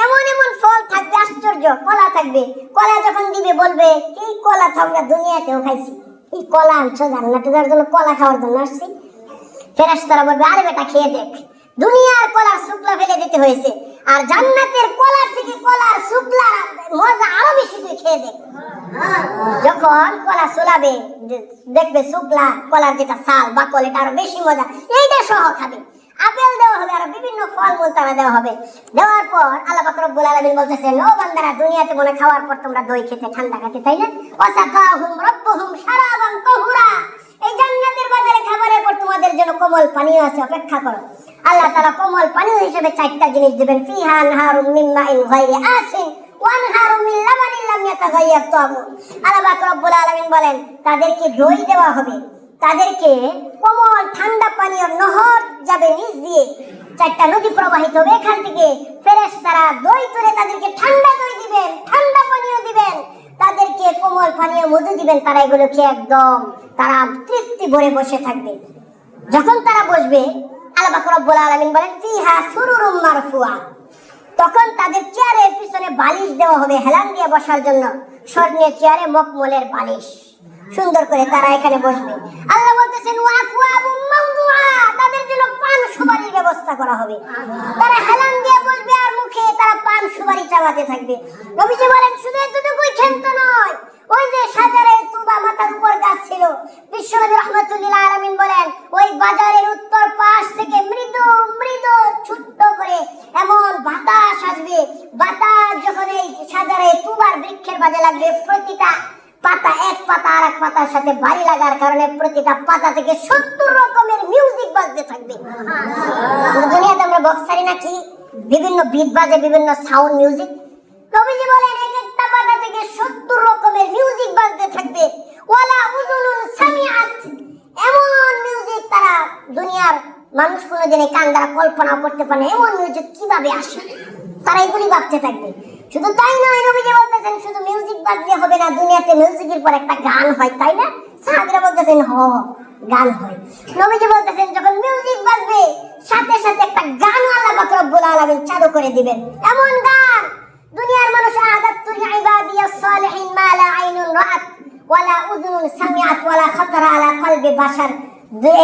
এমন এমন ফল থাকবে, আশ্চর্য। কলা থাকবে, কলা যখন দিবে বলবে এই কলা তো আমরা দুনিয়াতেও খাইছি, এই কলা আনছো জান্নাতে যাওয়ার জন্য, কলা খাওয়ার জন্য আসছি। ফেরেশতারা বলবে আরে বেটা খেয়ে দেখ, দুনিয়ার কলার শুকলা ফেলে দিতে হয়েছে, আর জান্নাতের কলার থেকে কলার শুকলা মজা আরো বেশি, তুই খেয়ে দেখ। যখন কলা চুলাবে দেখবে শুকলা কলার যেটা ছাল বাকল এটা আরো বেশি মজা, এইটা সহ খাবে। আপেল দেওয়া হবে, আর বিভিন্ন ফলমূল তারা দেওয়া হবে। দেওয়ার পর আল্লাহ পাক রব্বুল আলামিন বলতেছেন ও বান্দারা, দুনিয়াতে মনে খাওয়ার পর তোমরা দই খেতে, ঠান্ডা খেতে, তাই না? ওয়াসাকাহুম রাব্বুহুম শারাবান তাহুরা, এই জান্নাতের বাজারে খাবারের পর তোমাদের জন্য কোমল পানীয় আছে, অপেক্ষা করো। আল্লাহ তাআলা কোমল পানি হিসেবে চারটা জিনিস দিবেন, ফিহা আনহারুম মিন মাইন গায়রি আসিন ওয়া আনহারুম মিন লাবানিন লাম ইয়াতাগায়্যার তা'আমুহু। আল্লাহ পাক রব্বুল আলামিন বলেন তাদেরকে দই দেওয়া হবে, তাদেরকে কোমল ঠান্ডা পানীয় নহর যাবে নিচ দিয়ে, চারটা নদী প্রবাহিত হবে, এখান থেকে ফেরেশতারা দই তুলে তাদেরকে ঠান্ডা দই দিবেন, ঠান্ডা পানীয় দিবেন, তাদেরকে কোমল পানীয় মধু দিবেন, তারা এগুলো খেয়ে একদম তারা তৃপ্তি ভরে বসে থাকবে। যখন তারা বসবে আল্লাহ পাক রব্বুল আলামিন বলেন ফিহা সুরুরুম মারফুআ, তখন তাদের চেয়ারের পিছনে বালিশ দেওয়া হবে হেলান দিয়ে বসার জন্য, স্বর্ণের চেয়ারে মখমলের বালিশ, সুন্দর করে তারা এখানে বসবে। আল্লাহ বলতেছেন ওয়াকওয়াবুম মাওদুআ, তাদের জন্য পান সুপারির ব্যবস্থা করা হবে, তারা হেলান দিয়ে বসবে আর মুখে তারা পান সুপারি চাবাতে থাকবে। নবীজি বলেন শুধু এতটুকুই ক্ষান্ত নয়, ওই যে সাজারে তুবা মাথার উপর গাছ ছিল, বিশ্বনবী রাহমাতুল্লিল আলামিন বলেন ওই বাজারের উত্তর পাশ থেকে মৃদু মৃদু ছোট্ট করে এমন বাতাস আসবে, বাতাস যখন এই সাজারে তুবার বৃক্ষের বাজে লাগবে, প্রতিটা পাতা এক পাতা আর এক পাতার সাথে বাড়ি লাগার কারণে প্রতিটা পাতা থেকে 70 রকমের মিউজিক বাজতে থাকবে। দুনিয়াতে আমরা বক্সারি নাকি বিভিন্ন বিট বাজে, বিভিন্ন সাউন্ড মিউজিক, নবীজি বলেন এক একটা পাতা থেকে 70 রকমের মিউজিক বাজতে থাকবে। ওয়ালা উযুনুন সামিআত, এমন মিউজিক তারা দুনিয়ার মানুষ কোনোদিন কান দ্বারা কল্পনা করতে পারে না, এমন মিউজিক কিভাবে আসে, তারা এগুলি ভাবতে থাকবে। শুধু তাই নয়, নবীজি বলতেছেন শুধু মিউজিক বাজলে হবে না, দুনিয়াতে মিউজিকের পর একটা গান হয়, তাই না? সাহাবীরা বলতেছেন গান হয়। নবীজি বলতেছেন যখন মিউজিক বাজবে সাথে সাথে একটা গান আল্লাহ পাক রব্বুল আলামিন চালু করে দিবেন, এমন গান দুনিয়ার মানুষ আদাতুল ইবাদিয়াস সালিহিন মা লা আইনুন রাআত ওয়ালা উযুনুন সামিআত ওয়ালা খাতারা আলা কলবি বাশার,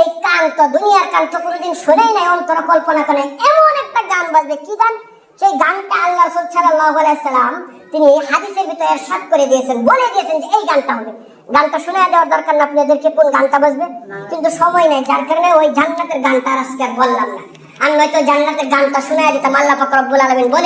এই কান তো দুনিয়ার কান তো কোনোদিন শুনেই নাই, অন্তর কল্পনা করে এমন একটা গান বাজবে। কি গান? সেই গানটা আল্লাহ রাসূল সাল্লাল্লাহু আলাইহি সাল্লাম তিনি হাদিসের ভিতরে ইরশাদ করে দিয়েছেন, বলে দিয়েছেন যে এই গানটা হবে। গানটা শোনায় দেওয়ার দরকার না আপনাদেরকে কোন গানটা বাজবে, কিন্তু সময় নেই, যার কারণে ওই জান্নাতের গানটা আজকে আর বললাম না, আর নয়তো জান্নাতের গানটা শোনায় দিতাম। আল্লাহ পাক রব্বুল আলামিন বলে